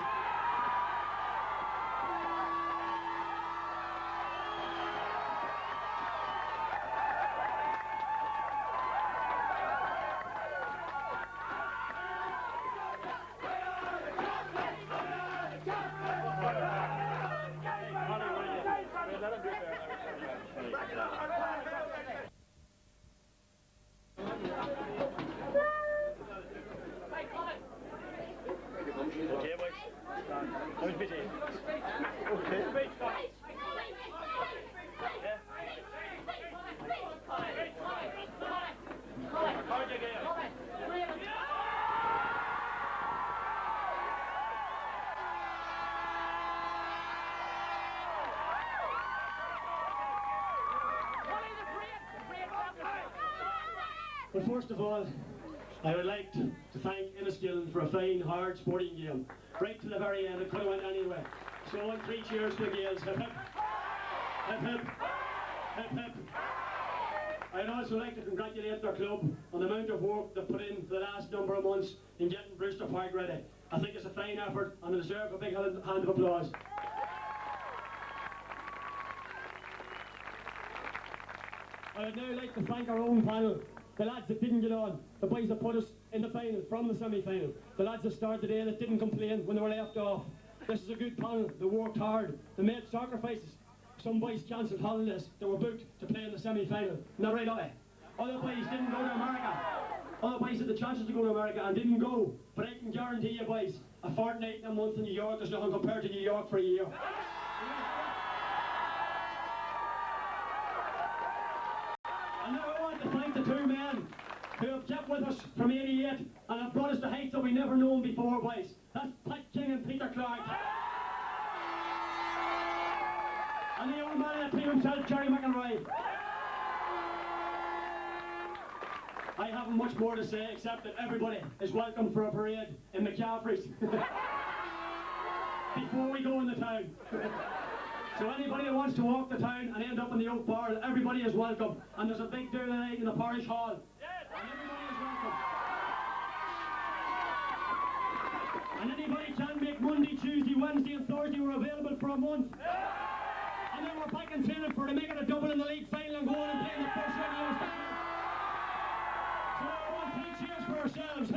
But first of all, I would like to thank Enniskillen for a fine, hard sporting game. Right to the very end, it could have went anyway. So I want 3 cheers for the Gaels. Hip hip. Hip hip. Hip hip. I'd also like to congratulate their club on the amount of work they've put in for the last number of months in getting Brewster Park ready. I think it's a fine effort and they deserve a big hand of applause. I would now like to thank our own panel. The lads that didn't get on, the boys that put us in the final from the semi-final, the lads that started today that didn't complain when they were left off. This is a good panel. They worked hard. They made sacrifices. Some boys cancelled holidays. They were booked to play in the semi-final. Not right away. Other boys didn't go to America. Other boys had the chances to go to America and didn't go. But I can guarantee you boys, a fortnight and a month in New York is nothing compared to New York for a year. And now I want to thank the 2 men who have kept with us from '88 and have brought us to heights that we never known before, boys. That's Pat King and Peter Clark. And the old man in the team himself, Jerry McElroy. I haven't much more to say except that everybody is welcome for a parade in McCaffrey's before we go in the town. So anybody that wants to walk the town and end up in the Oak Bar, everybody is welcome. And there's a big do tonight in the parish hall. And everybody is welcome. And anybody can make Monday, Tuesday, Wednesday and Thursday. We're available for a month. And then we're back in training for to make it a double in the league final and go on and play in the first regular season. So I want 3 cheers for ourselves.